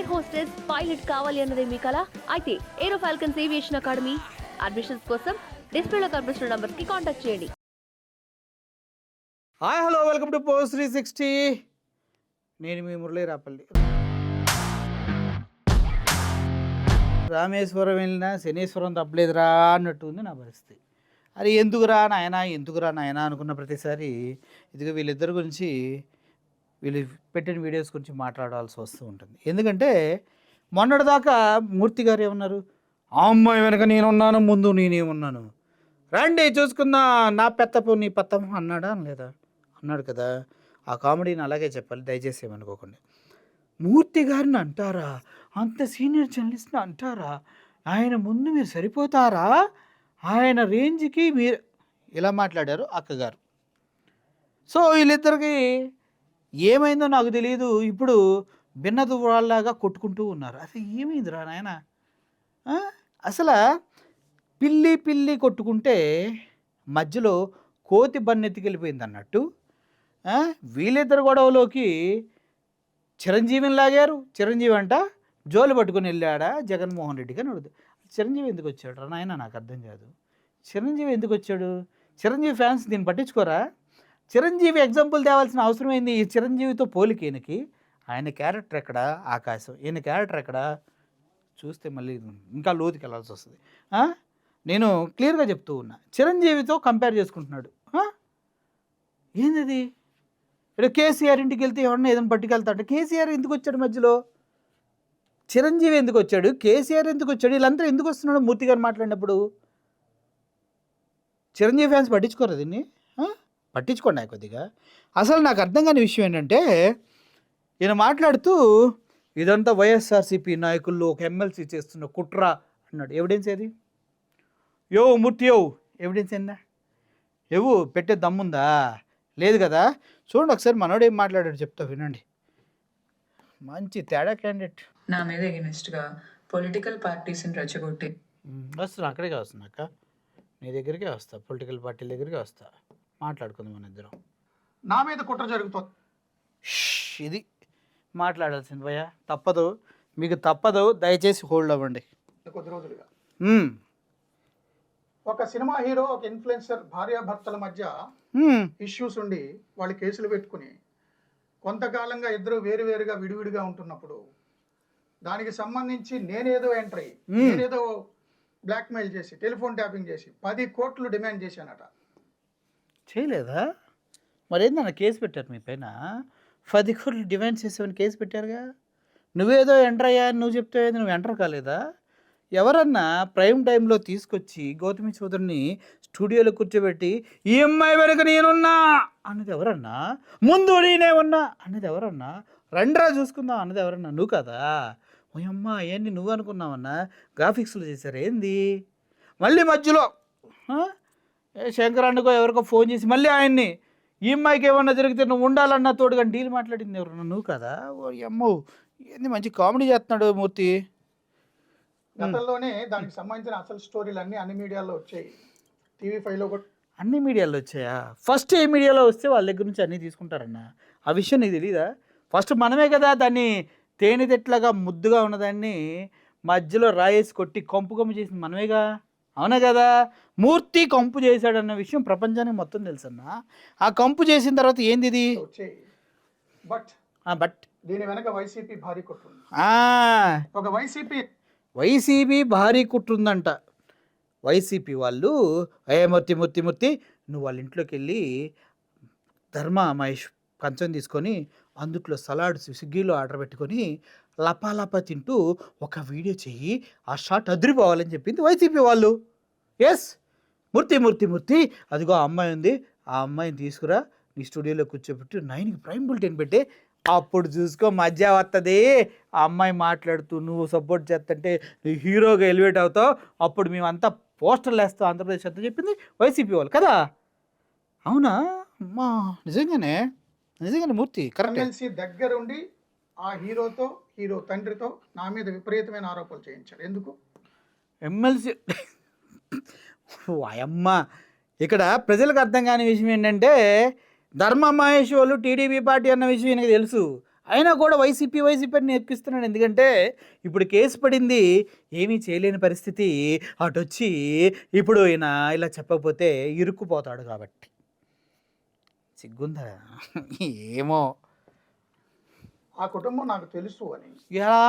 Hostess pilot కావాలి అన్నదే మీ కల అయితే ఏరో ఫాల్కన్స్ ఏవియేషన్ అకాడమీ అడ్మిషన్స్ కోసం డిస్ప్లేలో కనిపిస్తున్న నంబర్స్ కి కాంటాక్ట్ చేయండి. Hi hello welcome to post 360. నేను మీ మురళీరాపల్లి. రామేశ్వరం వెళ్ళినా శనీశ్వరం తప్పలేదురా అన్నట్టు ఉంది నా పరిస్థితి. అది ఎందుకురా నాయనా అనుకున్న ప్రతిసారి ఇదిగో వీళ్ళిద్దరి గురించి వీళ్ళు పెట్టిన వీడియోస్ గురించి మాట్లాడాల్సి వస్తూ ఉంటుంది. ఎందుకంటే మొన్నటిదాకా మూర్తి గారు ఏమన్నారు, ఆ అమ్మాయి వెనక నేనున్నాను, ముందు నేనేమున్నాను, రండి చూసుకుందా నా పెత్తపు నీ పత్తం అన్నాడా లేదా? అన్నాడు కదా. ఆ కామెడీని అలాగే చెప్పాలి, దయచేసి ఏమనుకోకండి. మూర్తి గారిని అంటారా, అంత సీనియర్ జర్నలిస్ట్ని అంటారా, ఆయన ముందు మీరు సరిపోతారా, ఆయన రేంజ్కి మీరు ఇలా మాట్లాడారు అక్కగారు. సో వీళ్ళిద్దరికి ఏమైందో నాకు తెలియదు, ఇప్పుడు భిన్నదు వాళ్ళలాగా కొట్టుకుంటూ ఉన్నారు. అసలు ఏమైందిరా నాయన? అసలు పిల్లి కొట్టుకుంటే మధ్యలో కోతి బన్నెత్తికెళ్ళిపోయింది అన్నట్టు వీళ్ళిద్దరు గొడవలోకి చిరంజీవిని లాగారు. చిరంజీవి అంట జోలు పట్టుకుని వెళ్ళాడా జగన్మోహన్ రెడ్డికి అని అడుగుతుంది. చిరంజీవి ఎందుకు వచ్చాడు రా నాయన? నాకు అర్థం కాదు. చిరంజీవి ఎందుకు వచ్చాడు? చిరంజీవి ఫ్యాన్స్ దీన్ని పట్టించుకోరా? చిరంజీవి ఎగ్జాంపుల్ తేవాల్సిన అవసరం ఏంది? ఈ చిరంజీవితో పోలిక ఈయనకి. ఆయన క్యారెక్టర్ ఎక్కడ? ఆకాశం. ఈయన క్యారెక్టర్ ఎక్కడ? చూస్తే మళ్ళీ ఇంకా లోతుకి వెళ్ళాల్సి వస్తుంది. నేను క్లియర్గా చెప్తూ ఉన్నా, చిరంజీవితో కంపేర్ చేసుకుంటున్నాడు. ఏంది? ఇక్కడ కేసీఆర్ ఇంటికి వెళ్తే ఎవరన్నా ఏదైనా పట్టుకెళ్తాడు. కేసీఆర్ ఎందుకు వచ్చాడు మధ్యలో? చిరంజీవి ఎందుకు వచ్చాడు? కేసీఆర్ ఎందుకు వచ్చాడు? వీళ్ళంతా ఎందుకు వస్తున్నాడు మూర్తి గారు మాట్లాడినప్పుడు? చిరంజీవి ఫ్యాన్స్ పట్టించుకోరు దీన్ని. పట్టించుకోండి కొద్దిగా. అసలు నాకు అర్థం కాని విషయం ఏంటంటే, ఈయన మాట్లాడుతూ ఇదంతా వైఎస్ఆర్సీపీ నాయకుల్లో ఒక ఎమ్మెల్సీ చేస్తున్న కుట్ర అన్నాడు. ఎవిడెన్స్ ఏది? మూర్తి ఎవిడెన్స్ ఏందా? పెట్టే దమ్ముందా? లేదు కదా. చూడండి ఒకసారి మనోడు ఏం మాట్లాడాడు చెప్తా వినండి. మంచి తేడా క్యాండిడేట్. నా మీద ఎగెనిస్ట్గా పొలిటికల్ పార్టీస్ని రెచ్చగొట్టి వస్తున్నా, అక్కడికే వస్తున్నా అక్క, నీ దగ్గరికే వస్తా, పొలిటికల్ పార్టీల దగ్గరికి వస్తా, మాట్లాడుకుందాం మన ఇద్దరం. నా మీద కుట్ర జరుగుతుంది. ఇది మాట్లాడాల్సింది భయ్యా, తప్పదు, మీకు తప్పదు, దయచేసి హోల్డ్ అవ్వండి. కొద్ది రోజులుగా ఒక సినిమా హీరో, ఒక ఇన్ఫ్లుయెన్సర్ భార్యాభర్తల మధ్య ఇష్యూస్ ఉండి వాళ్ళు కేసులు పెట్టుకుని కొంతకాలంగా ఇద్దరు వేరువేరుగా విడివిడిగా ఉంటున్నప్పుడు దానికి సంబంధించి నేనేదో ఎంటర్ అయ్యి నేనేదో బ్లాక్మెయిల్ చేసి టెలిఫోన్ ట్యాపింగ్ చేసి 10 కోట్లు డిమాండ్ చేశానట. చేయలేదా? మరేందన్న కేసు పెట్టారు మీ పైన? 10 కోట్లు డిమాండ్ చేసావని కేసు పెట్టారుగా. నువ్వేదో ఎంటర్ అయ్యా అని నువ్వు చెప్తే నువ్వు ఎంటర్ కాలేదా? ఎవరన్నా ప్రైమ్ టైంలో తీసుకొచ్చి గౌతమి చౌదరిని స్టూడియోలో కూర్చోబెట్టి ఈ అమ్మాయి వెనక నేనున్నా అన్నది ఎవరన్నా? ముందు నేనే ఉన్నా అన్నది ఎవరన్నా? రండ్రా చూసుకుందాం అన్నది ఎవరన్నా? నువ్వు కదా. ఓ అమ్మ ఏంటి నువ్వు అనుకున్నావన్నా? గ్రాఫిక్స్లో చేశారు ఏంది? మళ్ళీ మధ్యలో శంకరాన్నకో ఎవరికో ఫోన్ చేసి మళ్ళీ ఆయన్ని ఈ అమ్మాయికి ఏమన్నా జరిగితే నువ్వు ఉండాలన్న తోడుగా డీల్ మాట్లాడింది ఎవరన్నా? నువ్వు కదా. ఓ అమ్మో ఏంది మంచి కామెడీ చేస్తున్నాడు మూర్తి. గతంలోనే దానికి సంబంధించిన అసలు స్టోరీలు అన్ని మీడియాలో వచ్చాయి. TV5లో అన్ని మీడియాలో వచ్చాయా? ఫస్ట్ ఏ మీడియాలో వస్తే వాళ్ళ దగ్గర నుంచి అన్నీ తీసుకుంటారన్న. ఆ విషయం నీకు తెలీదా? ఫస్ట్ మనమే కదా దాన్ని తేనెతెట్లాగా ముద్దుగా ఉన్నదాన్ని మధ్యలో రాయేసి కొట్టి కంపు చేసింది మనమేగా. అవునా కదా. మూర్తి కంపు చేశాడన్న విషయం ప్రపంచానికి మొత్తం తెలుసన్న. ఆ కంపు చేసిన తర్వాత ఏంది ఇది వచ్చాయి. బట్ దీని వెనక వైసీపీ భారీ కుట్ర. ఒక వైసీపీ భారీ కుట్రుందంట. వైసీపీ వాళ్ళు మూర్తి నువ్వు వాళ్ళ ఇంట్లోకి వెళ్ళి ధర్మ మహేష్ కంచం తీసుకొని అందుట్లో సలాడ్ స్విగ్గీలో ఆర్డర్ పెట్టుకొని లపాలపా తింటూ ఒక వీడియో చెయ్యి, ఆ షాట్ అదిరిపోవాలని చెప్పింది వైసీపీ వాళ్ళు. ఎస్ మూర్తి అదిగో ఆ అమ్మాయి ఉంది, ఆ అమ్మాయిని తీసుకురా నీ స్టూడియోలో కూర్చోబెట్టి 9కి ప్రైమ్ బులెటిన్ పెట్టి అప్పుడు చూసుకో మధ్య వస్తుంది. ఆ అమ్మాయి మాట్లాడుతూ నువ్వు సపోర్ట్ చేస్తుంటే నువ్వు హీరోగా ఎలివేట్ అవుతావు, అప్పుడు మేమంతా పోస్టర్లు వేస్తాం ఆంధ్రప్రదేశ్ అంతా చెప్పింది వైసీపీ వాళ్ళు కదా. అవునా అమ్మా? నిజంగానే మూర్తి కరెక్ట్. దగ్గరుండి ఆ హీరో తండ్రితో నా మీద విపరీతమైన ఆరోపణలు చేయించాడు. ఎందుకు? ఎమ్మెల్సీ అమ్మ ఇక్కడ ప్రజలకు అర్థం కాని విషయం ఏంటంటే ధర్మ మహేష్ వాళ్ళు టీడీపీ పార్టీ అన్న విషయం ఈయనకు తెలుసు. అయినా కూడా వైసీపీ అని నేర్పిస్తున్నాడు. ఎందుకంటే ఇప్పుడు కేసు పడింది, ఏమీ చేయలేని పరిస్థితి. అటు వచ్చి ఇప్పుడు ఈయన ఇలా చెప్పకపోతే ఇరుక్కుపోతాడు కాబట్టి. సిగ్గుందా? ఏమో. ఆ కుటుంబం నాకు తెలుసు అని. ఎలా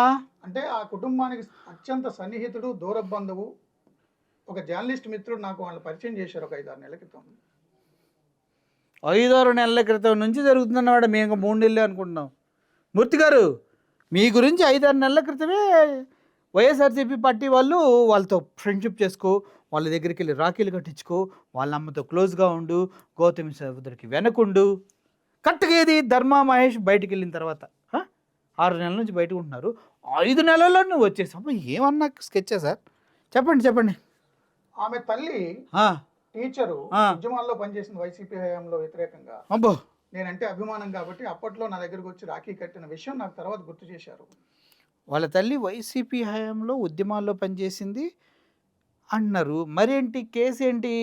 అంటే ఆ కుటుంబానికి అత్యంత సన్నిహితుడు, దూర బంధువు, ఒక జర్నలిస్ట్ మిత్రుడు నాకు వాళ్ళు పరిచయం చేశారు ఒక 5-6 నెలల క్రితం. 5-6 నెలల క్రితం నుంచి జరుగుతుందన్నమాట. మేము 3 నెలలు అనుకుంటున్నాం. మూర్తి గారు, మీ గురించి 5-6 నెలల క్రితమే వైఎస్ఆర్సీపీ పార్టీ వాళ్ళు వాళ్ళతో ఫ్రెండ్షిప్ చేసుకో, వాళ్ళ దగ్గరికి వెళ్ళి రాఖీలు కట్టించుకో, వాళ్ళ అమ్మతో క్లోజ్గా ఉండు, గౌతమి సహోదరికి వెనకుండు. కరెక్ట్గా ఏది ధర్మా మహేష్ బయటికి వెళ్ళిన తర్వాత 6 నెలల నుంచి బయటకు ఉంటున్నారు. 5 నెలల్లో నువ్వు వచ్చేసావు. ఏమన్నా స్కెచ్చా సార్? చెప్పండి. ఆమె తల్లి ఆ, టీచరు, ఆ. ఉద్యమాల్లో పనిచేసిన వైసీపీ హయాంలో వ్యతిరేకంగా. అబ్బో, నేనంటే అభిమానం కాబట్టి అప్పట్లో నా దగ్గరకు వచ్చి రాఖీ కట్టిన విషయం నాకు తర్వాత గుర్తు చేశారు. వాళ్ళ తల్లి వైసీపీ హయాంలో ఉద్యమాల్లో పనిచేసింది అన్నారు. మరేంటి కేసు ఏంటి?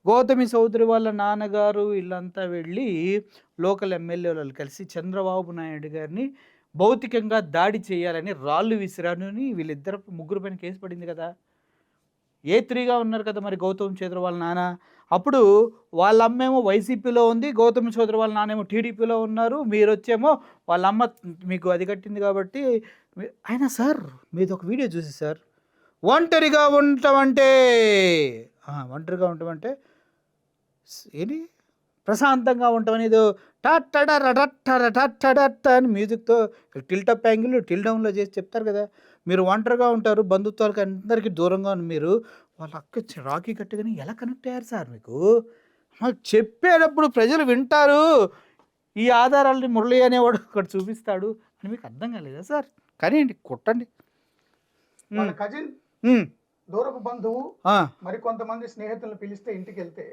గౌతమి సోదరి వాళ్ళ నాన్నగారు వీళ్ళంతా వెళ్ళి లోకల్ ఎమ్మెల్యే వాళ్ళు కలిసి చంద్రబాబు నాయుడు గారిని భౌతికంగా దాడి చేయాలని రాళ్ళు విసిరాను వీళ్ళిద్దరు ముగ్గురు పైన కేసు పడింది కదా. A3గా ఉన్నారు కదా మరి గౌతమి సోదరి వాళ్ళ నాన్న. అప్పుడు వాళ్ళ అమ్మేమో వైసీపీలో ఉంది, గౌతమి సోదరి వాళ్ళ నాన్నేమో టీడీపీలో ఉన్నారు. మీరు వచ్చేమో వాళ్ళ అమ్మ మీకు అది కట్టింది కాబట్టి. అయినా సార్ మీది ఒక వీడియో చూసి సార్, ఒంటరిగా ఉండటమంటే ఏంటి ప్రశాంతంగా ఉంటామని ఏదో టట్టడ అని మ్యూజిక్తో టిల్టప్ యాంగిల్ టిల్ డౌన్లో చేసి చెప్తారు కదా. మీరు ఒంటరిగా ఉంటారు, బంధుత్వాలకు అందరికీ దూరంగా ఉన్న మీరు వాళ్ళ అక్క రాఖీ కట్టుకొని ఎలా కనెక్ట్ అయ్యారు సార్? మీకు మాకు చెప్పేటప్పుడు ప్రజలు వింటారు, ఈ ఆధారాలని మురళి అనేవాడు అక్కడ చూపిస్తాడు అని మీకు అర్థం కాలేదా సార్? కానీ ఏంటి కొట్టండి. వాళ్ళ కజిన్, దూరపు బంధువు, మరి కొంతమంది స్నేహితులను పిలిస్తే ఇంటికి వెళ్తే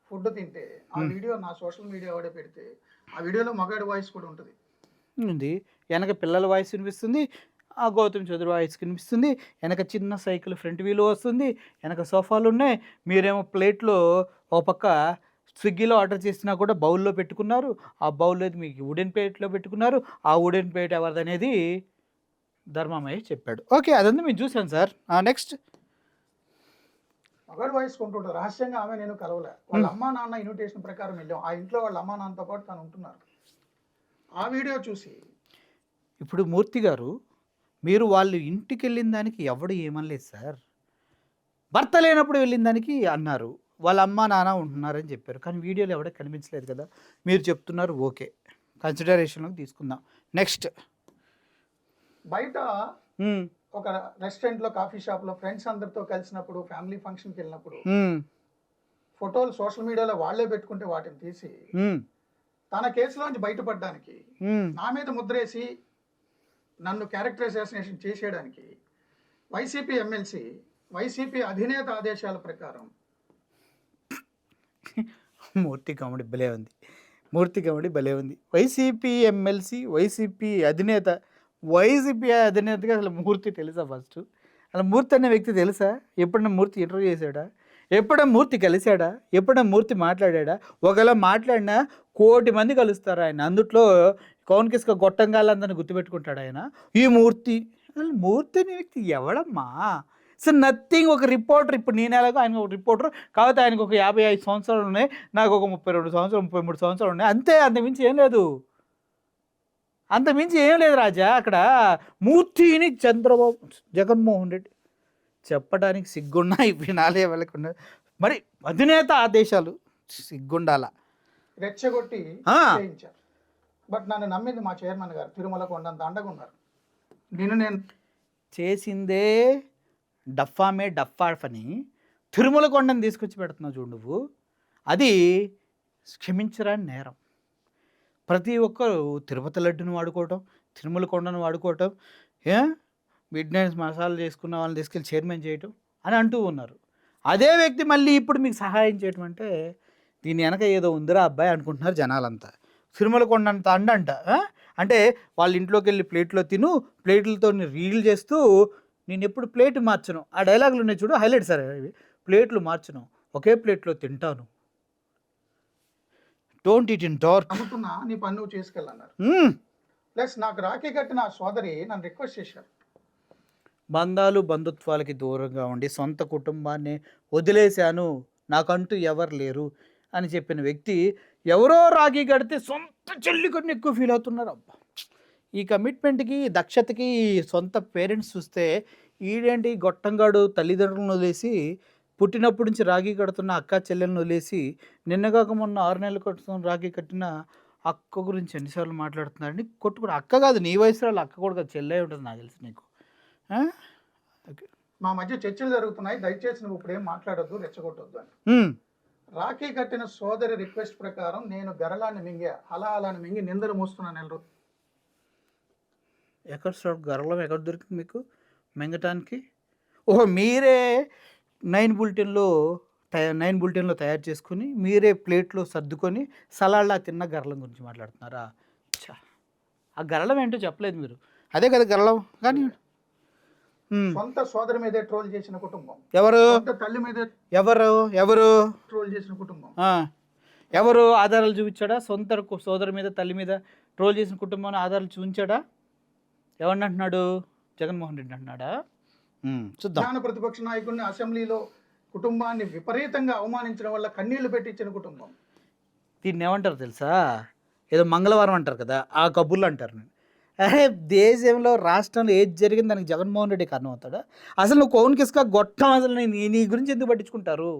ఫుడ్ తింటే ఆ వీడియో నా సోషల్ మీడియా వాడే పెడితే ఆ వీడియోలో మగాడి వాయిస్ కూడా ఉంటుంది. వెనక పిల్లల వాయిస్ వినిపిస్తుంది, ఆ గౌతమి చౌదరి వాయిస్ కనిపిస్తుంది, వెనక చిన్న సైకిల్ ఫ్రంట్ వీలు వస్తుంది, వెనక సోఫాలు ఉన్నాయి. మీరేమో ప్లేట్లో ఒక పక్క స్విగ్గీలో ఆర్డర్ చేసినా కూడా బౌల్లో పెట్టుకున్నారు, ఆ బౌల్లో మీకు వుడెన్ ప్లేట్లో పెట్టుకున్నారు. ఆ వుడెన్ ప్లేట్ ఎవరిదనేది ధర్మమయ్య చెప్పాడు. ఓకే, అదంతా మేము చూసాను సార్. నెక్స్ట్ మగాడి వాయిస్ కొంటుంటారు. రహస్యంగా ఆమె నేను కలవలే. వాళ్ళ అమ్మా నాన్న ఇన్విటేషన్ ప్రకారం వెళ్ళాం. ఆ ఇంట్లో వాళ్ళ అమ్మా నాన్నతో పాటు తను ఉంటున్నారు. ఆ వీడియో చూసి ఇప్పుడు మూర్తి గారు, మీరు వాళ్ళు ఇంటికి వెళ్ళిన దానికి ఎవడు ఏమనలేదు సార్. భర్త లేనప్పుడు వెళ్ళిన దానికి అన్నారు, వాళ్ళ అమ్మ నాన్న ఉంటున్నారని చెప్పారు. కానీ వీడియోలో ఎవడో కనిపించలేదు కదా. మీరు చెప్తున్నారు, ఓకే, కన్సిడరేషన్లోకి తీసుకుందాం. నెక్స్ట్ బయట ఒక రెస్టారెంట్లో, కాఫీ షాప్లో ఫ్రెండ్స్ అందరితో కలిసినప్పుడు, ఫ్యామిలీ ఫంక్షన్కి వెళ్ళినప్పుడు ఫోటోలు సోషల్ మీడియాలో వాళ్ళే పెట్టుకుంటే వాటిని తీసి తన కేసులోంచి బయటపడడానికి, నా మీద ముద్రేసి నన్ను క్యారెక్టర్ అసాసినేషన్ చేసేయడానికి వైసీపీ ఎమ్మెల్సీ, వైసీపీ అధినేత ఆదేశాల ప్రకారం. మూర్తి కామెడీ భలే ఉంది. వైసీపీ ఎమ్మెల్సీ, వైసీపీ అధినేతగా అసలు మూర్తి తెలుసా? ఫస్ట్ అలా మూర్తి అనే వ్యక్తి తెలుసా? ఎప్పుడైనా మూర్తి ఇంటర్వ్యూ చేశాడా? ఎప్పుడైనా మూర్తి కలిశాడా? ఎప్పుడైనా మూర్తి మాట్లాడా? ఒకవేళ మాట్లాడినా 1,000,000 మంది కలుస్తారు ఆయన. అందుట్లో కౌన్కిస్క గొట్టంగాలందరినీ గుర్తుపెట్టుకుంటాడు ఆయన. ఈ మూర్తి అనే వ్యక్తి ఎవడమ్మా? So nothing. ఒక రిపోర్టర్, ఇప్పుడు నేను ఎలాగో ఆయన ఒక రిపోర్టర్, కాకపోతే ఆయనకు ఒక 55 సంవత్సరాలు ఉన్నాయి, నాకు ఒక 32 సంవత్సరాలు 33 సంవత్సరాలు ఉన్నాయి, అంతే. అంతమించి ఏం లేదు రాజా. అక్కడ మూర్తిని జగన్మోహన్ రెడ్డి చెప్పడానికి సిగ్గున్నాయి, వినాలే వెళ్ళకుండా. మరి అధినేత ఆదేశాలు సిగ్గుండాల. రెచ్చగొట్టి చేయించారు. బట్ నన్ను నమ్మింది మా చైర్మన్ గారు. తిరుమల కొండంత అండగా ఉన్నారు. నేను చేసిందే డఫాని తిరుమల కొండని తీసుకొచ్చి పెడుతున్నావు చూడు నువ్వు. అది క్షమించరాని నేరం. ప్రతి ఒక్కరు తిరుపతి లడ్డును వాడుకోవటం, తిరుమల కొండను వాడుకోవటం, మిడ్ నైట్ మసాలా చేసుకున్న వాళ్ళని తీసుకెళ్ళి చైర్మన్ చేయటం అని అంటూ ఉన్నారు. అదే వ్యక్తి మళ్ళీ ఇప్పుడు మీకు సహాయం చేయటం అంటే దీని వెనక ఏదో ఉందిరా అబ్బాయి అనుకుంటున్నారు జనాలంతా. తిరుమల కొండ అంత అండంట. అంటే వాళ్ళ ఇంట్లోకి వెళ్ళి ప్లేట్లో తిను, ప్లేట్లతో రీల్ చేస్తూ నేను ఎప్పుడు ప్లేట్ మార్చను. ఆ డైలాగులు ఉన్నాయి చూడు, హైలైట్ సార్ అవి. ప్లేట్లు మార్చను, ఒకే ప్లేట్లో తింటాను, డోంట్ ఈట్ ఇన్ డార్క్. అమ్ముతున్నా నీ పని నువ్వు చేసుకెళ్ళన్నారు. ప్లస్ నాకు రాఖీ కట్టిన ఆ సోదరి నన్ను రిక్వెస్ట్ చేశారు. బంధాలు బంధుత్వాలకి దూరంగా ఉండి సొంత కుటుంబాన్ని వదిలేశాను, నాకంటూ ఎవరు లేరు అని చెప్పిన వ్యక్తి ఎవరో రాఖీ కడితే సొంత చెల్లి కన్నా ఎక్కువ ఫీల్ అవుతున్నారు. అబ్బా, ఈ కమిట్మెంట్కి దక్షతకి సొంత పేరెంట్స్ చూస్తే ఈడేంటి గొట్టంగాడు తల్లిదండ్రులను వదిలేసి పుట్టినప్పటి నుంచి రాఖీ కడుతున్న అక్క చెల్లెలను వదిలేసి నిన్నగాక మొన్న 6 నెలల క్రితం రాఖీ కట్టిన అక్క గురించి ఎన్నిసార్లు మాట్లాడుతున్నారని కొట్టుకుని. అక్క కాదు, నీ వయసు వాళ్ళు అక్క కూడా కాదు, చెల్లె ఉంటుంది నాకు తెలుసు నీకు. ఆ? ఓకే. మా మధ్య చర్చలు జరుగుతున్నాయి, దయచేసి నువ్వు ఇప్పుడు ఏం మాట్లాడొద్దు, రెచ్చగొట్టొద్దు అని. ఉమ్. రాఖీ కట్టిన సోదరి రిక్వెస్ట్ ప్రకారం నేను గరళాన్ని మింగా హలాలని మింగి నిందలు మోస్తున్నాను నెల రోజులు. ఎక్కడ సార్ గర్వం ఎక్కడ దొరికింది మీకు మింగటానికి? ఓహో, మీరే 9 బులెటిన్లో తయారు చేసుకుని మీరే ప్లేట్లో సర్దుకొని సలాడ్లా తిన్న గరళం గురించి మాట్లాడుతున్నారా? ఛా, ఆ గరళం ఏంటో చెప్పలేదు మీరు. అదే కదా గరళం. కానీ సొంత సోదరి మీదే ట్రోల్ చేసిన కుటుంబం, ఎవరు సొంత తల్లి మీదే ఎవరు ఎవరు ట్రోల్ చేసిన కుటుంబం. ఎవరు ఆధారాలు చూపించాడా? సొంత సోదరు మీద తల్లి మీద ట్రోల్ చేసిన కుటుంబాన్ని ఆధారాలు చూపించాడా? ఎవరిని అంటున్నాడు? జగన్మోహన్ రెడ్డి అంటున్నాడా? చూద్దాం. ప్రధాన ప్రతిపక్ష నాయకుడిని అసెంబ్లీలో కుటుంబాన్ని విపరీతంగా అవమానించడం వల్ల కన్నీళ్లు పెట్టించిన కుటుంబం. దీన్ని ఏమంటారు తెలుసా? ఏదో మంగళవారం అంటారు కదా, ఆ కబుర్లు అంటారు. నేను అరే, దేశంలో రాష్ట్రంలో ఏది జరిగింది దానికి జగన్మోహన్ రెడ్డికి కారణం అవుతాడా? అసలు నువ్వు కౌన్ కిస్కా గొట్టం, అసలు నీ గురించి ఎందుకు పట్టించుకుంటారు?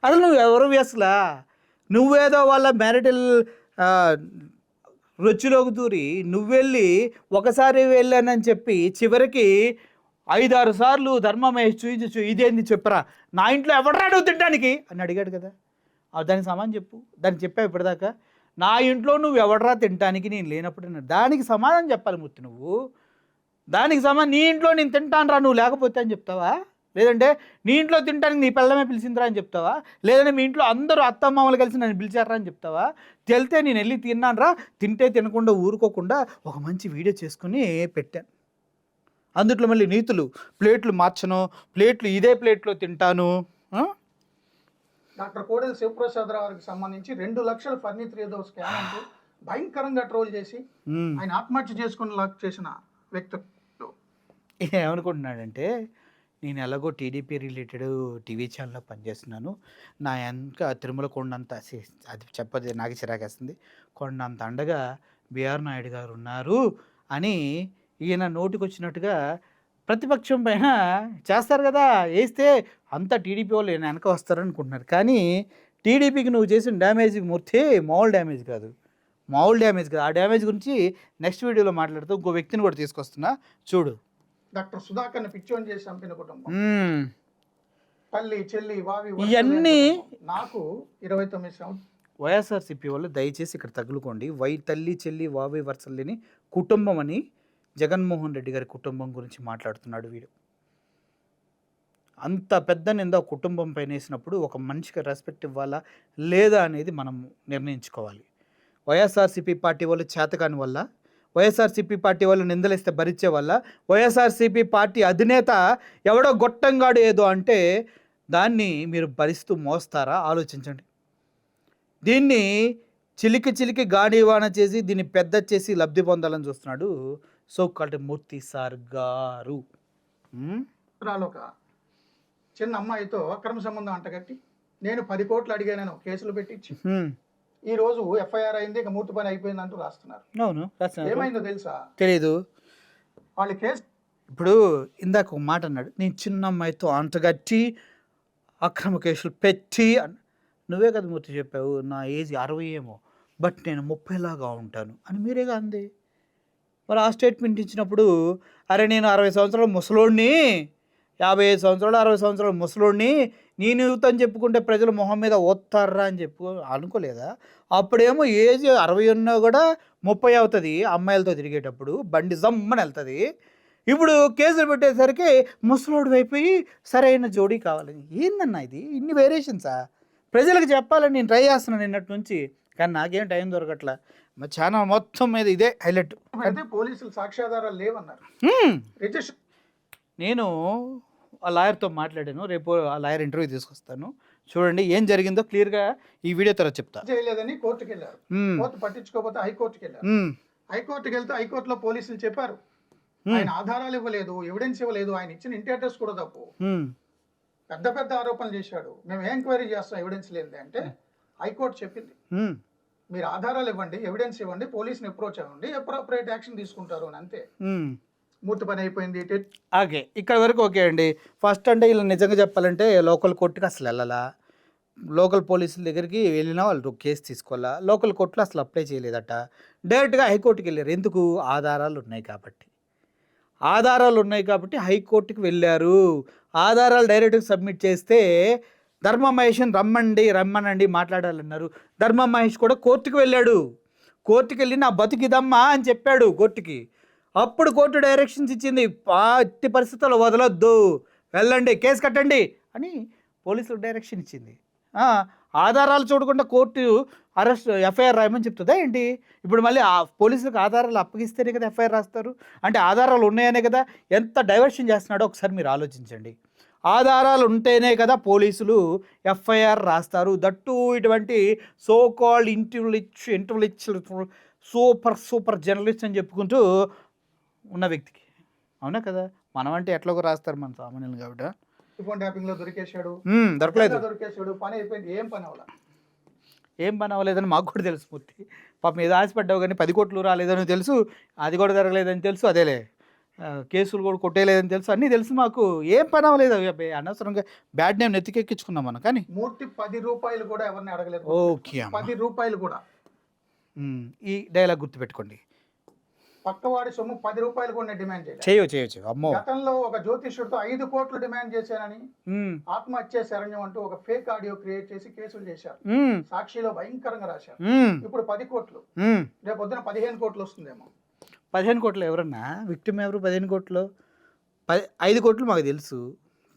అసలు నువ్వు ఎవరు అసలా? నువ్వేదో వాళ్ళ మ్యారిటల్ రుచిలోకి దూరి నువ్వెళ్ళి ఒకసారి వెళ్ళానని చెప్పి చివరికి 5-6 సార్లు ధర్మమేష్ చూయించు, ఇదేంది చెప్పరా, నా ఇంట్లో ఎవడరాడు తినడానికి అని అడిగాడు కదా. దానికి సమాధానం చెప్పు. దానికి చెప్పావు ఇప్పటిదాకా? నా ఇంట్లో నువ్వు ఎవడరా తినడానికి నేను లేనప్పుడు దానికి సమాధానం చెప్పాలి మూర్తి. నువ్వు దానికి నీ ఇంట్లో నేను తింటాను రా నువ్వు లేకపోతే అని చెప్తావా? లేదంటే నీ ఇంట్లో తింటానికి నీ పిల్లమే పిలిచిందిరా అని చెప్తావా? లేదంటే మీ ఇంట్లో అందరూ అత్తమ్మలు కలిసి నన్ను పిలిచారా అని చెప్తావా? తెలితే నేను వెళ్ళి తిన్నాను రా, తింటే తినకుండా ఊరుకోకుండా ఒక మంచి వీడియో చేసుకుని పెట్టాను. అందుట్లో మళ్ళీ నీతులు, ప్లేట్లు మార్చను, ప్లేట్లు ఇదే ప్లేట్లో తింటాను. డాక్టర్ కోడెల శివప్రసాద్ రావు గారికి సంబంధించి 2 లక్షల ఫర్నిచర్ ఏదో స్కామ్ అంటూ భయంకరంగా ట్రోల్ చేసి ఆయన ఆత్మహత్య చేసుకుని చేసిన వ్యక్తులు ఏమనుకుంటున్నాడంటే, నేను ఎలాగో టీడీపీ రిలేటెడ్ టీవీ ఛానల్లో పనిచేస్తున్నాను, నా వెనక తిరుమల కొండంత, అది చెప్పదు నాకు చిరాకేస్తుంది, కొండంత అండగా బిఆర్ నాయుడు గారు ఉన్నారు అని ఈయన నోటికి వచ్చినట్టుగా ప్రతిపక్షం పైన చేస్తారు కదా. వేస్తే అంతా టీడీపీ వాళ్ళు ఈయన వెనక వస్తారనుకుంటున్నారు. కానీ టీడీపీకి నువ్వు చేసిన డ్యామేజ్కి మూర్తి మామూలు డ్యామేజ్ కాదు. ఆ డ్యామేజ్ గురించి నెక్స్ట్ వీడియోలో మాట్లాడుతూ ఇంకో వ్యక్తిని కూడా తీసుకొస్తున్నా, చూడు. డాక్టర్ సుధాకర్ని పిచ్చోని చేసి చంపిన కుటుంబం, తల్లి చెల్లి వావి ఇవన్నీ నాకు 29 సంవత్సరాలు. వైఎస్ఆర్సీపీ వాళ్ళు దయచేసి ఇక్కడ తగులుకోండి. తల్లి చెల్లి వావి వరుసలు లేని కుటుంబం అని జగన్మోహన్ రెడ్డి గారి కుటుంబం గురించి మాట్లాడుతున్నాడు వీడు. అంత పెద్ద నింద కుటుంబం పైన వేసినప్పుడు ఒక మనిషికి రెస్పెక్ట్ ఇవ్వాలా లేదా అనేది మనం నిర్ణయించుకోవాలి. వైఎస్ఆర్సీపీ పార్టీ వాళ్ళు చేతకాని వల్ల, వైఎస్ఆర్సీపీ పార్టీ వాళ్ళు నిందలేస్తే భరించే వల్ల, వైఎస్ఆర్సీపీ పార్టీ అధినేత ఎవడో గొట్టంగాడు ఏదో అంటే దాన్ని మీరు భరిస్తూ మోస్తారా? ఆలోచించండి. దీన్ని చిలికి గాడివాన చేసి దీన్ని పెద్ద చేసి లబ్ధి పొందాలని చూస్తున్నాడు సోకాల్డ్ మూర్తి సార్ గారు. ఒక చిన్న అమ్మాయితో అక్రమ సంబంధం అంటగట్టి నేను 10 కోట్లు అడిగానని కేసులు పెట్టించి ఈ రోజు ఎఫ్ఐఆర్ అయింది, ఇక మూర్తి పని అయిపోయింది అంటూ రాస్తున్నారు. అవును, ఏమైందో తెలుసా? తెలీదు. వాళ్ళ కేసు ఇప్పుడు ఇందాక ఒక మాట అన్నాడు, నేను చిన్న అమ్మాయితో అంటగట్టి అక్రమ కేసులు పెట్టి. నువ్వే కదా మూర్తి చెప్పావు, నా ఏజ్ 60 ఏమో బట్ నేను 30 లాగా ఉంటాను అని మీరేగా అంది. మరి ఆ స్టేట్మెంట్ ఇచ్చినప్పుడు అరే నేను 60 సంవత్సరాల ముసలోడిని, 55 సంవత్సరాలు 60 సంవత్సరాల ముసలోడిని, నేను యూత్ అని చెప్పుకుంటే ప్రజలు మొహం మీద ఓత్తారా అని అనుకోలేదా? అప్పుడేమో ఏజ్ 60 ఉన్నా కూడా 30 అవుతుంది అమ్మాయిలతో తిరిగేటప్పుడు, బండి జమ్మని వెళ్తుంది. ఇప్పుడు కేసులు పెట్టేసరికి ముసలోడు అయిపోయి సరైన జోడీ కావాలని. ఏందన్నా ఇది? ఇన్ని వేరియేషన్సా? ప్రజలకు చెప్పాలని నేను ట్రై చేస్తున్నాను నిన్నటి నుంచి, కానీ నాకేం టైం దొరకట్లా. మా ఛానల్ మొత్తం మీద ఇదే హైలైట్. అయితే పోలీసులు సాక్ష్యాధారాలు లేవన్నారు. నేను ఆ లాయర్తో మాట్లాడాను, రేపు ఆ లాయర్ ఇంటర్వ్యూ తీసుకొస్తాను. చూడండి ఏం జరిగిందో క్లియర్గా ఈ వీడియో తర్వాత చెప్తా. చేయలేదని కోర్టుకి వెళ్ళారు, కోర్టు పట్టించుకోకపోతే హైకోర్టుకి వెళ్ళారు. హైకోర్టుకి వెళ్తే హైకోర్టులో పోలీసులు చెప్పారు ఆయన ఆధారాలు ఇవ్వలేదు, ఎవిడెన్స్ ఇవ్వలేదు, ఆయన ఇచ్చిన ఇంటి అడ్రస్ కూడా తప్పు, పెద్ద పెద్ద ఆరోపణలు చేశాడు, మేము ఎంక్వైరీ చేస్తాం ఎవిడెన్స్ లేదు అంటే హైకోర్టు చెప్పింది మీరు ఆధారాలు ఇవ్వండి, ఎవిడెన్స్ ఇవ్వండి, పోలీసుని అప్రోచ్ అవ్వండి, అప్రోప్రియేట్ యాక్షన్ తీసుకుంటారు అని అంతే. మూర్తి పని అయిపోయింది. ఓకే, ఇక్కడ వరకు ఓకే అండి. ఫస్ట్ అంటే ఇలా నిజంగా చెప్పాలంటే లోకల్ కోర్టుకి అసలు వెళ్ళాలా, లోకల్ పోలీసుల దగ్గరికి వెళ్ళినా వాళ్ళు కేసు తీసుకోవాలా, లోకల్ కోర్టులో అసలు అప్లై చేయలేదట, డైరెక్ట్గా హైకోర్టుకి వెళ్ళారు. ఎందుకు? ఆధారాలు ఉన్నాయి కాబట్టి. ఆధారాలు ఉన్నాయి కాబట్టి హైకోర్టుకి వెళ్ళారు. ఆధారాలు డైరెక్ట్గా సబ్మిట్ చేస్తే ధర్మ మహేష్ని రమ్మనండి మాట్లాడాలన్నారు. ధర్మ మహేష్ కూడా కోర్టుకు వెళ్ళాడు. కోర్టుకి వెళ్ళి నా బతికిదమ్మా అని చెప్పాడు కోర్టుకి. అప్పుడు కోర్టు డైరెక్షన్స్ ఇచ్చింది, ఎట్టి పరిస్థితుల్లో వదలొద్దు, వెళ్ళండి, కేసు కట్టండి అని పోలీసులకు డైరెక్షన్ ఇచ్చింది. ఆధారాలు చూడకుండా కోర్టు ఎఫ్ఐఆర్ రాయమని చెప్తుందా ఏంటి? ఇప్పుడు మళ్ళీ ఆ పోలీసులకు ఆధారాలు అప్పగిస్తేనే కదా ఎఫ్ఐఆర్ రాస్తారు. అంటే ఆధారాలు ఉన్నాయనే కదా. ఎంత డైవర్షన్ చేస్తున్నాడో ఒకసారి మీరు ఆలోచించండి. ఆధారాలు ఉంటేనే కదా పోలీసులు ఎఫ్ఐఆర్ రాస్తారు. దట్టు ఇటువంటి so called intellectual super journalist అని చెప్పుకుంటూ ఉన్న వ్యక్తికి. అవునా కదా? మనం అంటే ఎట్లాగో రాస్తారు మన సామాన్యులు కాబట్టి. ఫోన్ ట్యాపింగ్ లో దొరికేశాడు, దొరికేశాడు, పని అయిపోయింది. ఏం పని అవ్వలేదని మాకు కూడా తెలుసు. పూర్తి పాపం ఏదో ఆశపడ్డావు కానీ 10 కోట్లు రాలేదని తెలుసు, అది కూడా జరగలేదని తెలుసు, అదేలే కేసులు కూడా కొట్టేయలేదని తెలుసు, అన్నీ తెలుసు మాకు. ఏం పని అవ్వలేదు, అనవసరంగా బ్యాడ్ నేమ్ నెత్తికెక్కించుకున్నాం మనం. కానీ మూర్తి 10 రూపాయలు కూడా ఎవరిని అడగలేదు. ఓకే, 10 రూపాయలు కూడా. ఈ డైలాగ్ గుర్తుపెట్టుకోండి. పక్కవాడి సొమ్ము 10 రూపాయలు కూడా డిమాండ్ చేయొచ్చు. అమ్మో, గతంలో ఒక జ్యోతిష్యుడితో 5 కోట్లు డిమాండ్ చేశానని ఆత్మహత్య శరణ్యం అంటూ ఒక ఫేక్ ఆడియో క్రియేట్ చేసి కేసులు చేశారు. సాక్షిలో భయంకరంగా రాశారు. ఇప్పుడు 10 కోట్లు, రేపు పొద్దున 15 కోట్లు వస్తుందేమో. 15 కోట్లు ఎవరన్నా విక్టిమ్ ఎవరు? 15 కోట్లు 5 కోట్లు మాకు తెలుసు.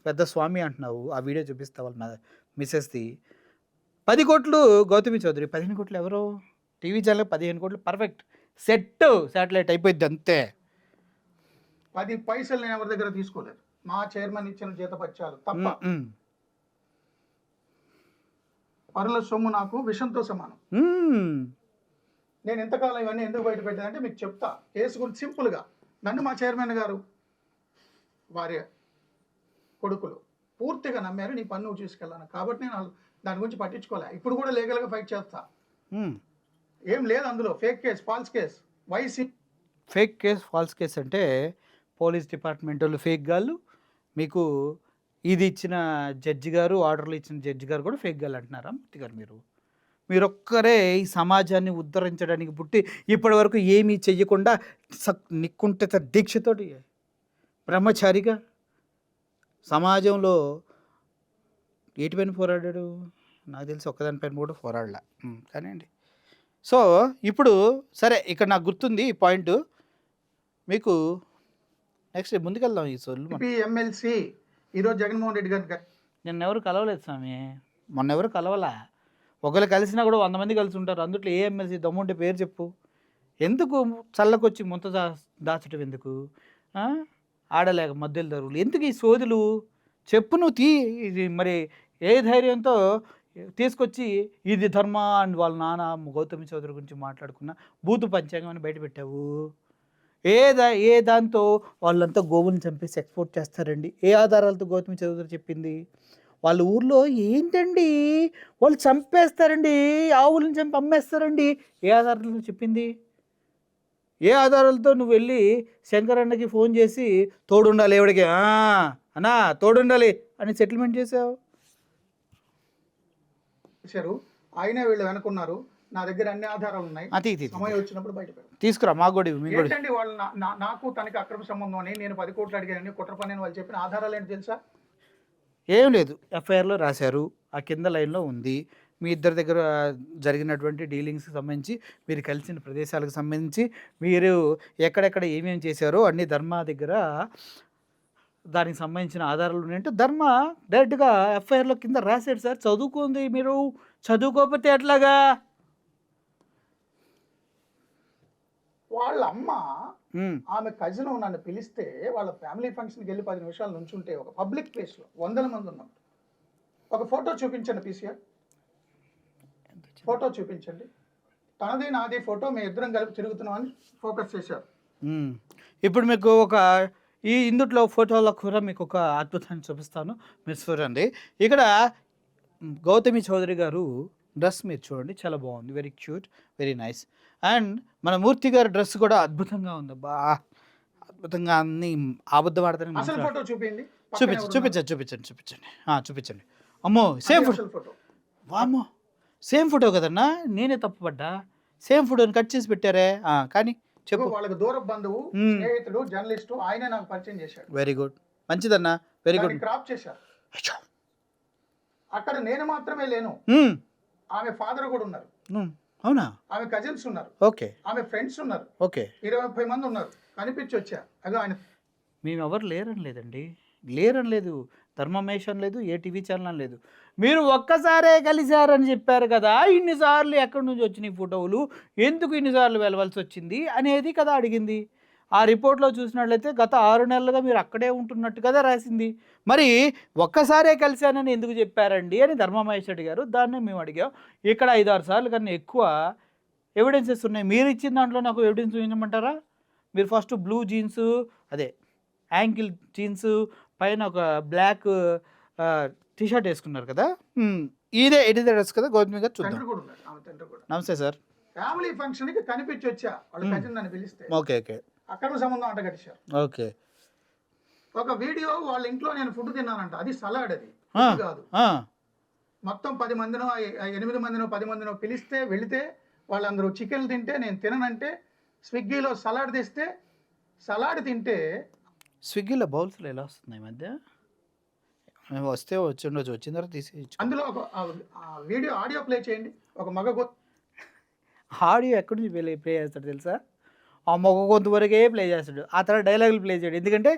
పెద్ద స్వామి అంటున్నావు, ఆ వీడియో చూపిస్తా వాళ్ళ మిస్సెస్ది. 10 కోట్లు గౌతమి చౌదరి, 15 కోట్లు ఎవరు? టీవీ ఛానల్ 15 కోట్లు పర్ఫెక్ట్ సెట్, శాటిలైట్ అయిపోయింది అంతే. 10 పైసలు నేను ఎవరి దగ్గర తీసుకోలేదు. మా చైర్మన్ ఇచ్చిన జీతపత్యాలు తప్ప. పరుల సొమ్ము నాకు విషంతో సమానం. నేను ఎంతకాలం ఇవన్నీ ఎందుకు బయట పెట్టానంటే మీకు చెప్తా. కేసు గురించి సింపుల్గా నన్ను మా చైర్మన్ గారు భార్య కొడుకులు పూర్తిగా నమ్మారు. నీ పన్ను నువ్వు తీసుకెళ్ళాను కాబట్టి నేను దాని గురించి పట్టించుకోలే. ఇప్పుడు కూడా లీగల్గా ఫైట్ చేస్తా. ఏం లేదు అందులో. Fake case, falls case, falls case అంటే పోలీస్ డిపార్ట్మెంట్ వాళ్ళు ఫేక్ గాళ్ళు, మీకు ఇది ఇచ్చిన జడ్జి గారు, ఆర్డర్లు ఇచ్చిన జడ్జి గారు కూడా ఫేక్ గాళ్ళు అంటున్నారా మూర్తి గారు? మీరొక్కరే ఈ సమాజాన్ని ఉద్ధరించడానికి పుట్టి ఇప్పటి వరకు ఏమీ చెయ్యకుండా నికుంఠిత దీక్షతోటి బ్రహ్మచారిగా సమాజంలో ఏటిపైన పోరాడాడు? నాకు తెలిసి ఒక్కదానిపైన కూడా పోరాడలా. కానీ అండి, సో ఇప్పుడు సరే, ఇక్కడ నాకు గుర్తుంది ఈ పాయింట్. మీకు నెక్స్ట్ ముందుకెళ్దాం. ఈ సోళ్ళు ఎమ్మెల్సీ ఈరోజు జగన్మోహన్ రెడ్డి గారికి నిన్నెవరు కలవలేదు స్వామి, మొన్నెవరు కలవలా. ఒకవేళ కలిసినా కూడా 100 మంది కలిసి ఉంటారు. అందుట్లో ఏ ఎమ్మెల్సీ దమ్ముంటే పేరు చెప్పు. ఎందుకు చల్లకొచ్చి ముంత దాచటం ఎందుకు? ఆడలేక మధ్యలో దరువులు ఎందుకు ఈ సోదులు? చెప్పు నువ్వు ఇది మరి ఏ ధైర్యంతో తీసుకొచ్చి ఇది ధర్మ అని వాళ్ళ నాన్న గౌతమి చౌదరి గురించి మాట్లాడుకున్న బూతు పంచాంగం అని బయట పెట్టావు. ఏ దాంతో వాళ్ళంతా గోవుని చంపేసి ఎక్స్పోర్ట్ చేస్తారండి? ఏ ఆధారాలతో గౌతమి చౌదరి చెప్పింది? వాళ్ళ ఊర్లో ఏంటండి వాళ్ళు చంపేస్తారండి, ఆవులను చంపి అమ్మేస్తారండి. ఏ ఆధారాలతో చెప్పింది? ఏ ఆధారాలతో నువ్వు వెళ్ళి శంకరన్నకి ఫోన్ చేసి తోడుండాలి, ఎవడికి అన్నా తోడుండాలి అని సెటిల్మెంట్ చేసావు? ఆయనే వీళ్ళు వెనుకున్నారు. నా దగ్గర అన్ని ఆధారాలు ఉన్నాయి. సమయం వచ్చినప్పుడు బయట తీసుకురా. మాకు ఏంటండి వాళ్ళు నాకు తనకి అక్రమ సంబంధం అని నేను 10 కోట్లు అడిగానని కుట్ర పని అని వాళ్ళు చెప్పిన ఆధారాలు ఏంటి తెలుసా? ఏం లేదు, ఎఫ్ఐఆర్లో రాశారు. ఆ కింద లైన్లో ఉంది. మీ ఇద్దరి దగ్గర జరిగినటువంటి డీలింగ్స్కి సంబంధించి, మీరు కలిసిన ప్రదేశాలకు సంబంధించి, మీరు ఎక్కడెక్కడ ఏమేమి చేశారో అన్ని ధర్మ దగ్గర దానికి సంబంధించిన ఆధారాలు ఉన్నాయంటే ధర్మ డైరెక్ట్గా ఎఫ్ఐఆర్లో కింద రాశాడు. సార్ చదువుకుంది, మీరు చదువుకోకపోతే ఎట్లాగా? వాళ్ళ అమ్మ ఆమె కజిన్ నన్ను పిలిస్తే వాళ్ళ ఫ్యామిలీ ఫంక్షన్కి వెళ్ళి 10 నిమిషాలు నుంచుంటే ఒక పబ్లిక్ ప్లేస్లో 100 మంది ఉన్నప్పుడు ఒక ఫోటో చూపించండి. పీసీఆర్ ఫోటో చూపించండి. తనది నాది ఫోటో మీ ఇద్దరం కలిపి తిరుగుతున్నాం అని ఫోకస్ చేశారు. ఇప్పుడు మీకు ఒక ఇందుట్లో ఫోటోలో కూడా మీకు ఒక అద్భుతాన్ని చూపిస్తాను, మీరు చూడండి. ఇక్కడ గౌతమి చౌదరి గారు డ్రెస్ మీరు చూడండి, చాలా బాగుంది, very cute, very nice. And మన మూర్తి గారి డ్రెస్ కూడా అద్భుతంగా ఉంది, బా అద్భుతంగా అన్ని అబద్ధం ఆడతాను. అసలు ఫోటో చూపించండి. చూపించండి. అమ్మో సేమ్ ఫోటో, అసలు ఫోటో. వామ్మో సేమ్ ఫోటో కదన్నా, నేనే తప్పుపడ్డా. సేమ్ ఫోటోని కట్ చేసి పెట్టారే, కానీ చెప్పు. వాళ్ళకి దూర బంధువు, స్నేహితుడు, జర్నలిస్టు, ఆయనే నాకు పరిచయం చేశాడు. వెరీ గుడ్, మంచిదన్నా, వెరీ గుడ్. క్రాప్ చేశారు. అక్కడ నేను మాత్రమే లేను, ఆమె ఫాదర్ కూడా ఉన్నారు. అవునా? ఆమె కజిన్స్ ఉన్నారు, ఓకే. ఆమె ఫ్రెండ్స్ ఉన్నారు, ఓకే. 20-30 మంది ఉన్నారు. కనిపించి వచ్చా, అదో ఆయన. మేము ఎవరు లేరని లేదు, ధర్మమేషన్ లేదు, ఏ టీవీ ఛానల్ లేదు. మీరు ఒక్కసారే కలిశారని చెప్పారు కదా, ఇన్నిసార్లు ఎక్కడి నుంచి వచ్చినాయి ఫోటోలు, ఎందుకు ఇన్నిసార్లు వెళ్ళవలసి వచ్చింది అనేది కదా అడిగింది. ఆ రిపోర్ట్లో చూసినట్లయితే గత 6 నెలలుగా మీరు అక్కడే ఉంటున్నట్టు కదా రాసింది. మరి ఒక్కసారే కలిశానని ఎందుకు చెప్పారండి అని ధర్మమహేష్ అడిగారు. దాన్నే మేము అడిగాం. ఇక్కడ 5-6 సార్లు కన్నా ఎక్కువ ఎవిడెన్సెస్ ఉన్నాయి. మీరు ఇచ్చిన దాంట్లో నాకు ఎవిడెన్స్ చూపించమంటారా? మీరు ఫస్ట్ బ్లూ జీన్స్, అదే యాంకిల్ జీన్స్ పైన ఒక బ్లాక్ టీషర్ట్ వేసుకున్నారు కదా, ఇదే డ్రెస్ కదా గౌతమి గారు? చూద్దాం. తండ్రి కూడా ఉన్నాడు, ఆమె తండ్రి కూడా. నమస్తే సార్. ఫ్యామిలీ ఫంక్షన్ కి కనిపించి వచ్చా, వాళ్ళ కజిన్ నన్ను పిలిస్తే ఓకే ఓకే అక్కడ సంబంధం అంట కట్టారు. ఓకే. ఒక వీడియో వాళ్ళ ఇంట్లో నేను ఫుడ్ తిన్నానంట, అది సలాడ్, అది food కాదు. మొత్తం 10 మందినో 8 మందినో 10 మందినో పిలిస్తే వెళితే వాళ్ళందరూ చికెన్ తింటే నేను తిననంటే స్విగ్గీలో సలాడ్ తెస్తే సలాడ్ తింటే. స్విగ్గీలో బౌల్స్లో ఎలా వస్తుంది ఈ మధ్య? వస్తే వచ్చిండొచ్చు, వచ్చిన తర్వాత తీసి అందులో ఒక వీడియో ఆడియో ప్లే చేయండి. ఒక మగ ఆడియో ఎక్కడి నుంచి ప్లే చేస్తాడు తెలుసా? ఆ మగ కొంత వరకే ప్లే చేస్తాడు, ఆ తర్వాత డైలాగులు ప్లే చేయడు. ఎందుకంటే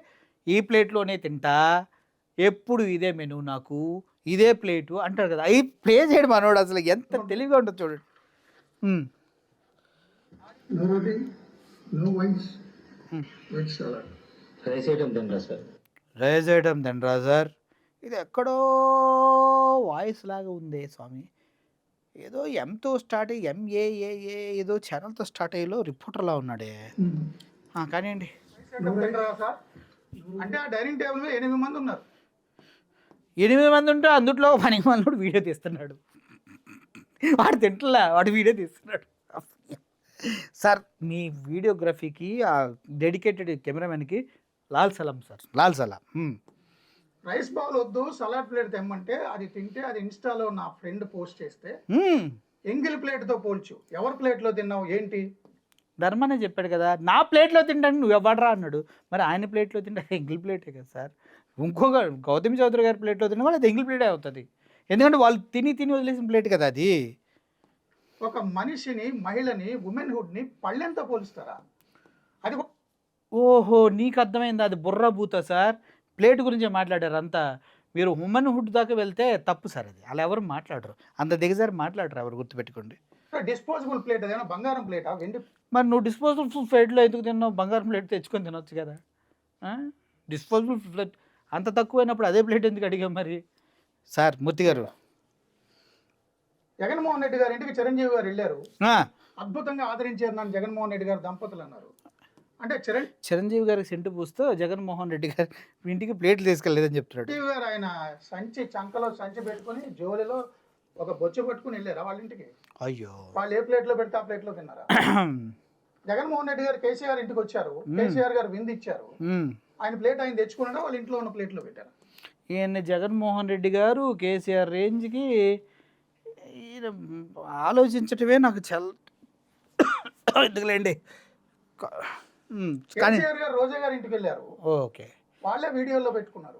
ఈ ప్లేట్లోనే తింటా, ఎప్పుడు ఇదే మెనూ, నాకు ఇదే ప్లేటు అంటారు కదా. అవి ప్లే చేయడం మనోడు అసలు ఎంత తెలివిగా ఉంటుంది చూడండి. రైస్ ఐటమ్ తినరా సార్? ఇది ఎక్కడో వాయిస్ లాగా ఉంది స్వామి. ఏదో ఎంతో స్టార్ట్ అయ్యి ఎంఏఏఏ ఏదో ఛానల్తో స్టార్ట్ అయ్యేలో రిపోర్టర్లా ఉన్నాడే. కానివ్వండి. అంటే ఆ డైనింగ్ టేబుల్ మీద 8 మంది ఉన్నారు. 8 మంది ఉంటే అందుట్లో 10 మంది వీడియో తీస్తున్నాడు. వాడు తింటలా, వాడు వీడియో తీస్తున్నాడు. సార్ మీ వీడియోగ్రఫీకి ఆ డెడికేటెడ్ కెమెరామెన్కి లాల్ సలాం సార్, లాల్ సలాం. రైస్ బౌల్ వద్దు, సలాడ్ ప్లేట్ తెమ్మంటే అది తింటే, అది ఇన్స్టాలో నా ఫ్రెండ్ పోస్ట్ చేస్తే ఎంగిల్ ప్లేట్తో పోల్చు, ఎవరి ప్లేట్లో తిన్నావు ఏంటి? ధర్మనే చెప్పాడు కదా, నా ప్లేట్లో తింటాను నువ్వు ఎవడరా అన్నాడు. మరి ఆయన ప్లేట్లో తింటే ఎంగిల్ ప్లేటే కదా సార్. ఇంకొక గౌతమి చౌదరి గారి ప్లేట్లో తిన్నా కూడా అది ఎంగిల్ ప్లేటే అవుతుంది. ఎందుకంటే వాళ్ళు తిని వదిలేసిన ప్లేట్ కదా అది. ఒక మనిషిని, మహిళని, ఉమెన్హుడ్ని పళ్ళెంతో పోలుస్తారా? అది ఓహో, నీకు అర్థమైంది, అది బుర్ర బూత సార్. ప్లేట్ గురించే మాట్లాడారు అంతా. మీరు ఉమెన్హుడ్ దాకా వెళ్తే తప్పు సార్, అది అలా ఎవరు మాట్లాడరు, అంత దిగజారి మాట్లాడరు ఎవరు, గుర్తుపెట్టుకోండి. డిస్పోజబుల్ ప్లేట్, అదేనా బంగారం ప్లేటా, వెండి? మరి నువ్వు డిస్పోజబుల్ ప్లేట్లో ఎందుకు తిన్నావు? బంగారం ప్లేట్ తెచ్చుకొని తినొచ్చు కదా. డిస్పోజబుల్ ప్లేట్ అంత తక్కువైనప్పుడు అదే ప్లేట్ ఎందుకు అడిగాం మరి? సార్ మూర్తి గారు, జగన్మోహన్ రెడ్డి గారి ఇంటికి చిరంజీవి గారు వెళ్ళారు, అద్భుతంగా ఆదరించారు నన్ను జగన్మోహన్ రెడ్డి గారు దంపతులు అన్నారు. అంటే చిరంజీవి గారికి సెంటు పూస్తూ జగన్మోహన్ రెడ్డి గారి ఇంటికి ప్లేట్లు తీసుకెళ్ళలేదని చెప్తున్నాడు. చిరంజీవి గారు ఆయన చంకలో సంచి పెట్టుకుని జోలిలో ఒక బొచ్చు పట్టుకుని వెళ్ళారా వాళ్ళ ఇంటికి? అయ్యో, వాళ్ళు ఏ ప్లేట్లో పెడితే ఆ ప్లేట్లో తిన్నారా? జగన్మోహన్ రెడ్డి గారు కేసీఆర్ ఇంటికి వచ్చారు, కేసీఆర్ గారు విందు ఇచ్చారు, ఆయన ప్లేట్ ఆయన తెచ్చుకున్నాడా వాళ్ళ ఇంట్లో ఉన్న ప్లేట్లో పెట్టారు? ఈయన జగన్మోహన్ రెడ్డి గారు కేసీఆర్ రేంజ్కి ఆలోచించటమే నాకు ఎందుకులేండి. కేసీఆర్ గారు రోజా గారి ఇంటికి వెళ్ళారు, ఓకే, వాళ్ళే వీడియోలో పెట్టుకున్నారు.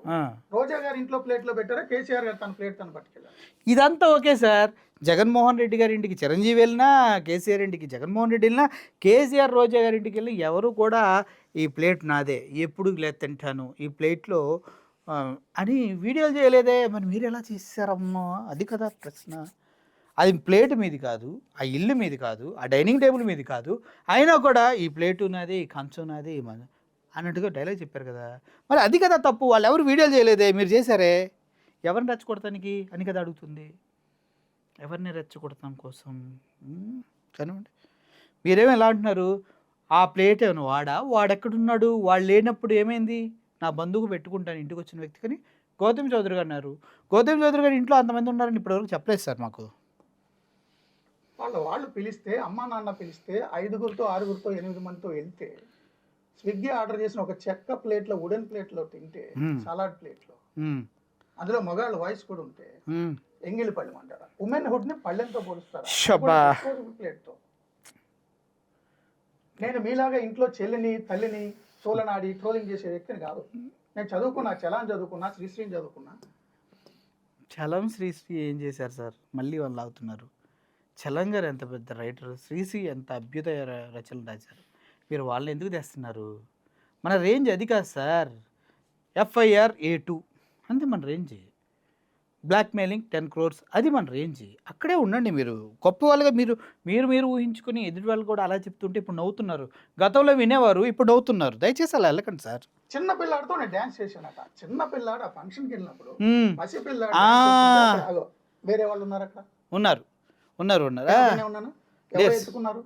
రోజా గారి ఇంట్లో ప్లేట్లో పెట్టారా, కేసీఆర్ గారు తన ప్లేట్ తను పట్టుకెళ్ళారు? ఇదంతా ఓకే సార్. జగన్మోహన్ రెడ్డి గారి ఇంటికి చిరంజీవి వెళ్ళినా, కేసీఆర్ ఇంటికి జగన్మోహన్ రెడ్డి వెళ్ళినా, కేసీఆర్ రోజా గారి ఇంటికి వెళ్ళి ఎవరు కూడా ఈ ప్లేట్ నాదే, ఎప్పుడు లేదు తింటాను ఈ ప్లేట్లో అని వీడియోలు చేయలేదే. మరి మీరు ఎలా చేశారమ్మా? అది కదా ప్రశ్న. అది ప్లేట్ మీది కాదు, ఆ ఇల్లు మీది కాదు, ఆ డైనింగ్ టేబుల్ మీది కాదు, అయినా కూడా ఈ ప్లేటు నాది, ఈ కంచం నాది అన్నట్టుగా డైలాగ్ చెప్పారు కదా. మరి అది కదా తప్పు. వాళ్ళు ఎవరు వీడియోలు చేయలేదే, మీరు చేశారే. ఎవరిని రెచ్చగొడతానికి అని కదా అడుగుతుంది. ఎవరిని రెచ్చగొడతాం కోసం కానివ్వండి. మీరేమో ఎలా అంటున్నారు, ఆ ప్లేట్ ఏమైనా వాడెక్కడున్నాడు, వాడు లేనప్పుడు ఏమైంది, నా బంధువుకు పెట్టుకుంటాను ఇంటికి వచ్చిన వ్యక్తి కానీ గౌతమ్ చౌదరి గారు అన్నారు. గౌతమ్ చౌదరి గారు ఇంట్లో అంతమంది ఉన్నారని ఇప్పటివరకు చెప్పలేదు సార్ మాకు. వాళ్ళు పిలిస్తే, అమ్మా నాన్న పిలిస్తే 5గురితో 6గురితో 8 మందితో వెళ్తే స్విగ్గీ ఆర్డర్ చేసిన ఒక చెక్క ప్లేట్లో, వుడెన్ ప్లేట్లో తింటే, సలాడ్ ప్లేట్లో, అందులో మగాళ్ళ వాయిస్ కూడా ఉంటే ఎంగిలి పళ్ళెం అంటారా? ఉమెన్ హుడ్ ని పళ్ళెంతో పోలుస్తారా? ప్లేట్తో. నేను మీలాగా ఇంట్లో చెల్లిని తల్లిని తోలనాడి ట్రోలింగ్ చేసే వ్యక్తిని కాదు. నేను చదువుకున్నా, చలాన్ చదువుకున్నా, శ్రీశ్రీని చదువుకున్నా. చలం శ్రీశ్రీ ఏం చేశారు సార్, మళ్ళీ వాళ్ళు అవుతున్నారు. చలం గారు ఎంత పెద్ద రైటర్, శ్రీశ్రీ ఎంత అద్భుత రచనలు రాశారు. మీరు వాళ్ళని ఎందుకు తెస్తున్నారు? మన రేంజ్ అది కాదు సార్. FIR A2 అంతే మన రేంజ్. బ్లాక్మెయిలింగ్ 10 crores అది మన రేంజ్. అక్కడే ఉండండి మీరు. గొప్ప వాళ్ళుగా మీరు ఊహించుకొని ఎదుటి వాళ్ళు కూడా అలా చెప్తుంటే ఇప్పుడు నవ్వుతున్నారు. గతంలో వినేవారు, ఇప్పుడు నవ్వుతున్నారు. దయచేసి అలా వెళ్ళకండి సార్. చిన్న పిల్లాడితో నేను డాన్స్ చేశానట. చిన్న పిల్లాడు ఆ ఫంక్షన్కి వెళ్ళినప్పుడు పసి పిల్లాడు వేరే వాళ్ళు ఉన్నారు అక్కడ, ఉన్నారు. ఉన్నాను ఎవరు ఎత్తుకున్నారు?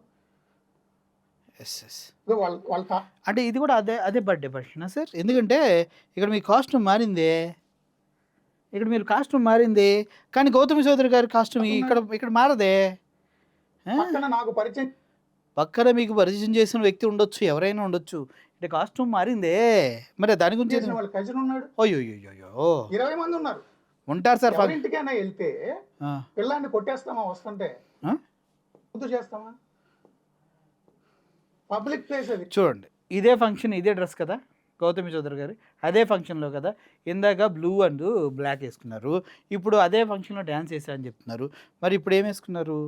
అంటే ఇది కూడా అదే బర్త్డే ఫంక్షనా సార్? ఎందుకంటే ఇక్కడ మీ కాస్ట్యూమ్ మారిందే, కానీ గౌతమి చౌదరి గారి కాస్ట్యూమ్ ఇక్కడ మారదే. పక్కన మీకు పరిచయం చేసిన వ్యక్తి ఉండొచ్చు, ఎవరైనా ఉండొచ్చు, అంటే కాస్ట్యూమ్ మారిందే. మరి దాని గురించి అయ్యో 20 మంది ఉన్నారు, ఉంటారు సార్. ఇంటికైనా వెళ్తే పిల్లాన్ని కొట్టేస్తామా వస్తుంటే? చేస్తామా? పబ్లిక్ ప్లేస్ అది. చూడండి, ఇదే ఫంక్షన్, ఇదే డ్రెస్ కదా గౌతమి చౌదరి గారు, అదే ఫంక్షన్లో కదా ఇందాక బ్లూ అండ్ బ్లాక్ వేసుకున్నారు, ఇప్పుడు అదే ఫంక్షన్లో డ్యాన్స్ చేశా అని చెప్తున్నారు. మరి ఇప్పుడు ఏం వేసుకున్నారు?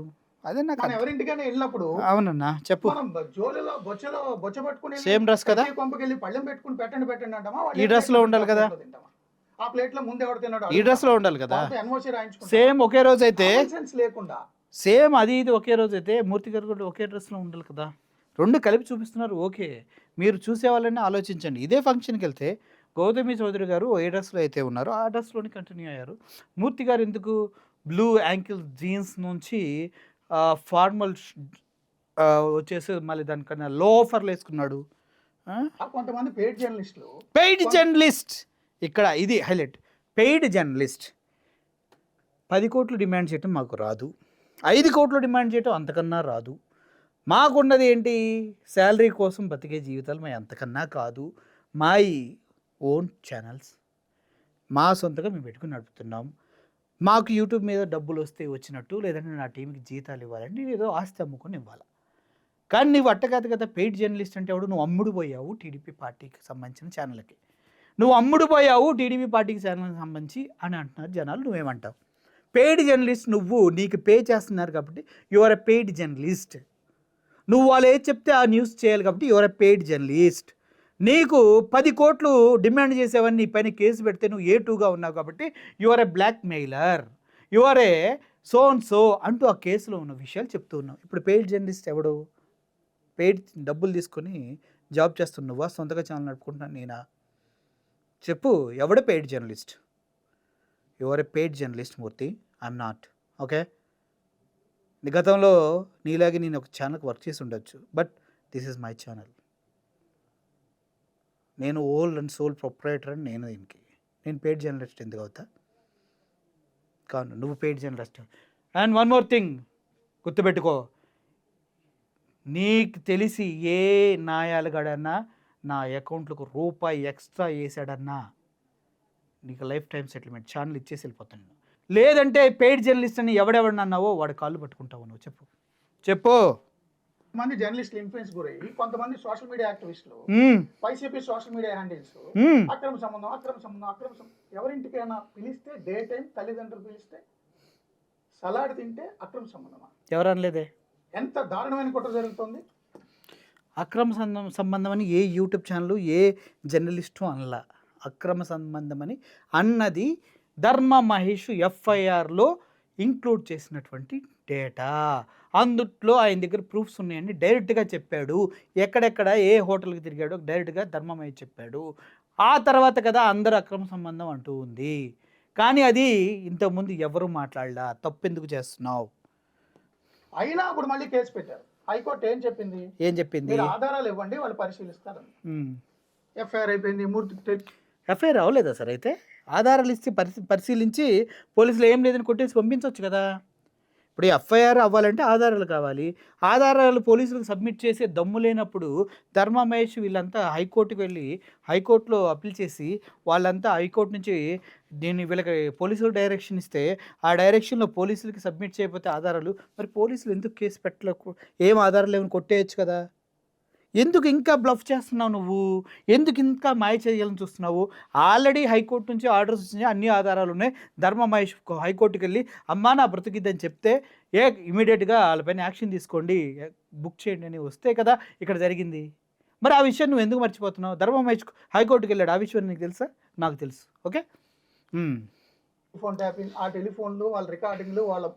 అదే నాకు ఎవరింటికైనా వెళ్ళినప్పుడు. అవునన్నా చెప్పు. జోలిలో బొచ్చ పట్టుకుని సేమ్ డ్రెస్ కదా, పంపకెళ్ళి పళ్ళెం పెట్టుకుని పెట్టండి అంటామా? ఈ డ్రెస్ లో ఉండాలి కదా, ఆ ప్లేట్ లో ముందు ఎవరు తిన్నాడు ఈ డ్రెస్ లో ఉండాలి కదా. సేమ్ ఒకే రోజు అయితే లేకుండా సేమ్ అది ఇది ఒకే రోజు అయితే మూర్తి గారు కూడా ఒకే డ్రెస్ లో ఉండాలి కదా. రెండు కలిపి చూపిస్తున్నారు. ఓకే, మీరు చూసే వాళ్ళని ఆలోచించండి. ఇదే ఫంక్షన్కి వెళ్తే గౌతమి చౌదరి గారు ఏ డ్రెస్లో అయితే ఉన్నారో ఆ డ్రెస్లోని కంటిన్యూ అయ్యారు. మూర్తి గారు ఎందుకు బ్లూ యాంకిల్ జీన్స్ నుంచి ఫార్మల్ వచ్చేసి మళ్ళీ దానికన్నా లోఫర్లు వేసుకున్నాడు. కొంతమంది పెయిడ్ జర్నలిస్ట్, ఇక్కడ ఇది హైలైట్. పెయిడ్ జర్నలిస్ట్ 10 కోట్లు డిమాండ్ చేయటం మాకు రాదు, 5 కోట్లు డిమాండ్ చేయటం అంతకన్నా రాదు. మాకున్నది ఏంటి, శాలరీ కోసం బతికే జీవితాలు మా అంతకన్నా కాదు. మా ఓన్ ఛానల్స్ మా సొంతగా మేము పెట్టుకుని నడుపుతున్నాం. మాకు యూట్యూబ్ మీద డబ్బులు వస్తే వచ్చినట్టు, లేదంటే నా టీంకి జీతాలు ఇవ్వాలంటే నేను ఏదో ఆస్తి అమ్ముకొని ఇవ్వాలి. కానీ నువ్వు అట్టకాదు కదా పెయిడ్ జర్నలిస్ట్ అంటే ఎవడు? నువ్వు అమ్ముడు పోయావు టీడీపీ పార్టీకి సంబంధించిన ఛానల్కి, నువ్వు అమ్ముడు పోయావు టీడీపీ పార్టీకి ఛానల్కి సంబంధించి అని అంటున్నారు జనాలు. నువ్వేమంటావు? పెయిడ్ జర్నలిస్ట్ నువ్వు, నీకు పే చేస్తున్నారు కాబట్టి యువర్ ఎ పెయిడ్ జర్నలిస్ట్. నువ్వు వాళ్ళు ఏది చెప్తే ఆ న్యూస్ చేయాలి కాబట్టి యువర్ ఎ పెయిడ్ జర్నలిస్ట్. నీకు 10 కోట్లు డిమాండ్ చేసేవన్నీ నీ పైన కేసు పెడితే నువ్వు A2గా ఉన్నావు కాబట్టి your a blackmailer, your a so and so అంటూ ఆ కేసులో ఉన్న విషయాలు చెప్తూ ఉన్నావు. ఇప్పుడు పెయిడ్ జర్నలిస్ట్ ఎవడు? పెయిడ్ డబ్బులు తీసుకొని జాబ్ చేస్తున్నావా? సొంతగా ఛానల్ నడుపుకుంటున్నాను నేనా? చెప్పు, ఎవడు paid journalist? Your a paid journalist Murthy, I'm not. Okay, గతంలో నీలాగే నేను ఒక ఛానల్కి వర్క్ చేసి ఉండొచ్చు, but this is my channel. నేను ఓల్ అండ్ సోల్ ప్రొప్రైటర్ అని నేను దీనికి. నేను పెయిడ్ జర్నలిస్ట్ ఎందుకు అవుతా? కాను, నువ్వు paid journalist. And one more thing గుర్తుపెట్టుకో, నీకు తెలిసి ఏ నాయాలుగాడన్నా నా అకౌంట్లకు రూపాయి ఎక్స్ట్రా వేసాడన్నా నీకు లైఫ్ టైం సెటిల్మెంట్ ఛానల్ ఇచ్చేసి వెళ్ళిపోతాను. లేదంటే పెయిడ్ జర్నలిస్ట్ అని ఎవడెవడన్నావో వాడు కాళ్ళు పట్టుకుంటావు. నువ్వు చెప్పు. మంది జర్నలిస్టులు ఇన్ఫ్లుయెన్స్ గురయ్యి కొంతమంది సోషల్ మీడియా యాక్టివిస్టులు, వైసీపీ సోషల్ మీడియా హ్యాండిల్స్ అక్రమ సంబంధం ఎవరింటికైనా పిలిస్తే డే టైం తల్లిదండ్రులు పిలిస్తే సలాడ్ తింటే అక్రమ సంబంధమా? ఎవరనలేదే. ఎంత దారుణమైన కుట్ర జరుగుతుంది. అక్రమ సంబంధం అని ఏ యూట్యూబ్ ఛానల్ ఏ జర్నలిస్టు అనలా. అక్రమ సంబంధం అని అన్నది ధర్మ మహేష్ FIRలో ఇంక్లూడ్ చేసినటువంటి డేటా. అందుట్లో ఆయన దగ్గర ప్రూఫ్స్ ఉన్నాయని డైరెక్ట్గా చెప్పాడు. ఎక్కడెక్కడ ఏ హోటల్కి తిరిగాడో డైరెక్ట్గా ధర్మ మహేష్ చెప్పాడు. ఆ తర్వాత కదా అందరూ అక్రమ సంబంధం అంటూ ఉంది. కానీ అది ఇంతకుముందు ఎవరు మాట్లాడలా. తప్పెందుకు చేస్తున్నావు? అయినా అప్పుడు మళ్ళీ కేసు పెట్టారు. హైకోర్టు ఏం చెప్పింది? ఏం చెప్పింది? మీరు ఆధారాలు ఇవ్వండి, వాళ్ళు పరిశీలిస్తారని. ఎఫ్ఐఆర్ అయిపోయింది. మూర్తి ఎఫ్ఐఆర్ అవ్వలేదా సార్? అయితే ఆధారాలు ఇచ్చి పరిశీలించి పోలీసులు ఏం లేదని కొట్టేసి పంపించవచ్చు కదా. ఇప్పుడు ఎఫ్ఐఆర్ అవ్వాలంటే ఆధారాలు కావాలి. ఆధారాలు పోలీసులకు సబ్మిట్ చేసే దమ్ము లేనప్పుడు ధర్మా మహేష్ వీళ్ళంతా హైకోర్టుకి వెళ్ళి హైకోర్టులో అప్పీల్ చేసి వాళ్ళంతా హైకోర్టు నుంచి దీన్ని వీళ్ళకి పోలీసులకు డైరెక్షన్ ఇస్తే ఆ డైరెక్షన్లో పోలీసులకి సబ్మిట్ చేయకపోతే ఆధారాలు, మరి పోలీసులు ఎందుకు కేసు పెట్టలేకు? ఏం ఆధారాలు ఏమైనా కొట్టేయచ్చు కదా. ఎందుకు ఇంకా బ్లఫ్ చేస్తున్నావు నువ్వు? ఎందుకు ఇంకా మాయ చేయాలని చూస్తున్నావు? ఆల్రెడీ హైకోర్టు నుంచి ఆర్డర్స్ వచ్చినాయి, అన్ని ఆధారాలు ఉన్నాయి. ధర్మ మహేష్ హైకోర్టుకి వెళ్ళి అమ్మా నా బ్రతికిద్దని చెప్తే ఇమీడియట్గా వాళ్ళపైన యాక్షన్ తీసుకోండి, బుక్ చేయండి అని వస్తే కదా ఇక్కడ జరిగింది. మరి ఆ విషయం నువ్వు ఎందుకు మర్చిపోతున్నావు? ధర్మ మహేష్ హైకోర్టుకి వెళ్ళాడు, ఆ విషయం నీకు తెలుసా? నాకు తెలుసు. ఓకే, ఫోన్ ట్యాపింగ్, ఆ టెలిఫోన్లు, వాళ్ళ రికార్డింగ్లు, వాళ్ళ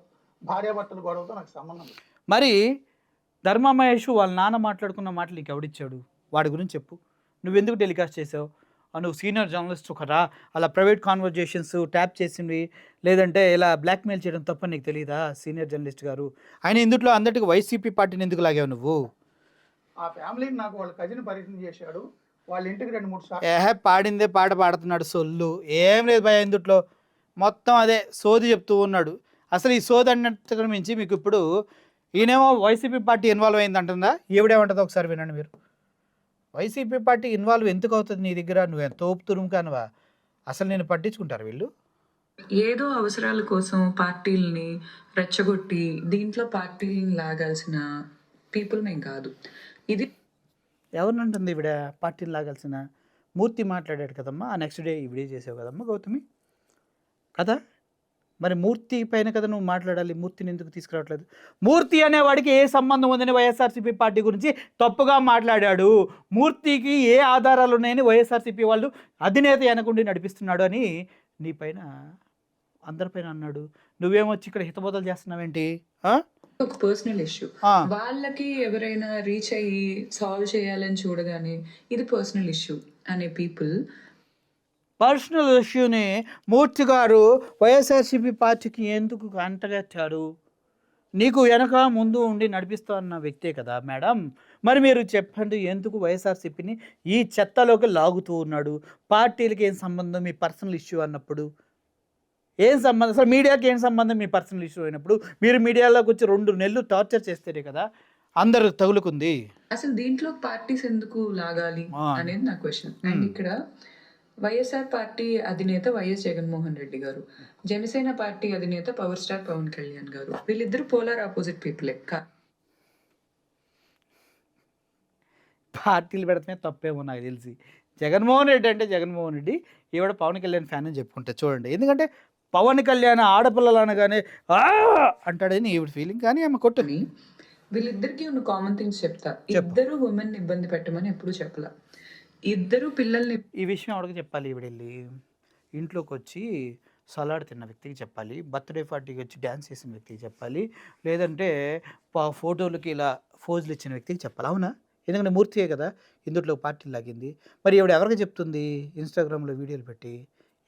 భార్యాభర్తల గొడవతో నాకు సంబంధం లేదు. మరి ధర్మా మహేష్ వాళ్ళ నాన్న మాట్లాడుకున్న మాటలు నీకు ఎవడిచ్చాడు? వాడి గురించి చెప్పు. నువ్వెందుకు టెలికాస్ట్ చేసావు? నువ్వు సీనియర్ జర్నలిస్ట్ ఒకరా, అలా ప్రైవేట్ కాన్వర్జేషన్స్ ట్యాప్ చేసింది లేదంటే ఇలా బ్లాక్మెయిల్ చేయడం తప్ప నీకు తెలియదా సీనియర్ జర్నలిస్ట్ గారు? ఆయన ఇందులో అందరికీ వైసీపీ పార్టీని ఎందుకు లాగావు నువ్వు? ఆ ఫ్యామిలీని నాకు వాళ్ళ కజిన్ పరిచయం చేశాడు. వాళ్ళ ఇంటికి 2-3 సార్లు పాడిందే పాట పాడుతున్నాడు సొల్లు. ఏం లేదు భయ ఇందుట్లో, మొత్తం అదే సోది చెప్తూ ఉన్నాడు. అసలు ఈ సోది అన్నట్టుగా మించి మీకు ఇప్పుడు ఈయనేమో వైసీపీ పార్టీ ఇన్వాల్వ్ అయింది అంటుందా, ఈవిడేమంటుందో ఒకసారి వినండి మీరు. వైసీపీ పార్టీ ఇన్వాల్వ్ ఎందుకు అవుతుంది నీ దగ్గర? నువ్వు తోపు తురుము కానువా? అసలు నేను పట్టించుకుంటారు వీళ్ళు? ఏదో అవసరాల కోసం పార్టీల్ని రెచ్చగొట్టి దీంట్లో పార్టీల్ని లాగాల్సిన పీపుల్ మేము కాదు. ఇది ఎవరినంటుంది ఈవిడ పార్టీని లాగాల్సిన? మూర్తి మాట్లాడాడు కదమ్మా, ఆ నెక్స్ట్ డే ఈవిడే చేసావు కదమ్మా గౌతమి కదా. మరి మూర్తి పైన కదా నువ్వు మాట్లాడాలి, మూర్తిని ఎందుకు తీసుకురావట్లేదు? మూర్తి అనేవాడికి ఏ సంబంధం ఉందని వైఎస్ఆర్సీపీ పార్టీ గురించి తప్పుగా మాట్లాడాడు. మూర్తికి ఏ ఆధారాలు ఉన్నాయని వైఎస్ఆర్సీపీ వాళ్ళు అధినేత వెనకుండి నడిపిస్తున్నాడు అని నీ పైన అందరిపైన అన్నాడు. నువ్వేమొచ్చి ఇక్కడ హితబోధలు చేస్తున్నావేంటి? ఒక పర్సనల్ ఇష్యూ. వాళ్ళకి ఎవరైనా రీచ్ అయ్యి సాల్వ్ చేయాలని చూడగానే ఇది పర్సనల్ ఇష్యూ అనే పీపుల్ పర్సనల్ ఇష్యూని మూర్తి గారు వైఎస్ఆర్సీపీ పార్టీకి ఎందుకు అంటగట్టారు? నీకు వెనక ముందు ఉండి నడిపిస్తా అన్న వ్యక్తే కదా మేడం. మరి మీరు చెప్పండి, ఎందుకు వైఎస్ఆర్సీపీని ఈ చెత్తలోకి లాగుతూ ఉన్నాడు? పార్టీలకి ఏం సంబంధం మీ పర్సనల్ ఇష్యూ అన్నప్పుడు? ఏం సంబంధం? అసలు మీడియాకి ఏం సంబంధం మీ పర్సనల్ ఇష్యూ అయినప్పుడు? మీరు మీడియాలోకి వచ్చి 2 నెలలు టార్చర్ చేస్తేనే కదా అందరు తగులుకుంది. అసలు దీంట్లో పార్టీస్ ఎందుకు లాగాలి అనేది నా క్వశ్చన్. అండ్ ఇక్కడ వైఎస్ఆర్ పార్టీ అధినేత వైఎస్ జగన్మోహన్ రెడ్డి గారు, జనసేన పార్టీ అధినేత పవర్ స్టార్ పవన్ కళ్యాణ్ గారు, వీళ్ళిద్దరు పోలార్ ఆపోజిట్ పీపులే. పార్టీలు పెడితే తప్పేమో నాకు తెలిసి. జగన్మోహన్ రెడ్డి అంటే జగన్మోహన్ రెడ్డి, ఈవిడ పవన్ కళ్యాణ్ ఫ్యాన్ అని చెప్పుకుంటే చూడండి. ఎందుకంటే పవన్ కళ్యాణ్ ఆడపిల్లలు అనగానే అంటాడని ఈవిడ ఫీలింగ్. కానీ ఆమె కొట్టని వీళ్ళిద్దరికి ఉన్న కామన్ థింగ్స్ చెప్తా. ఇద్దరు ఉమెన్ ఇబ్బంది పెట్టమని ఎప్పుడు చెప్పలా. ఇద్దరు పిల్లల్ని ఈ విషయం ఎవరికి చెప్పాలి? ఈవిడ వెళ్ళి ఇంట్లోకి వచ్చి సలాడ్ తిన్న వ్యక్తికి చెప్పాలి, బర్త్డే పార్టీకి వచ్చి డ్యాన్స్ చేసిన వ్యక్తికి చెప్పాలి, లేదంటే ఫోటోలకి ఇలా ఫోజులు ఇచ్చిన వ్యక్తికి చెప్పాలి. అవునా? ఎందుకంటే మూర్తియే కదా ఇందులో పార్టీలు లాగింది. మరి ఈవిడ ఎవరికి చెప్తుంది? ఇన్స్టాగ్రామ్లో వీడియోలు పెట్టి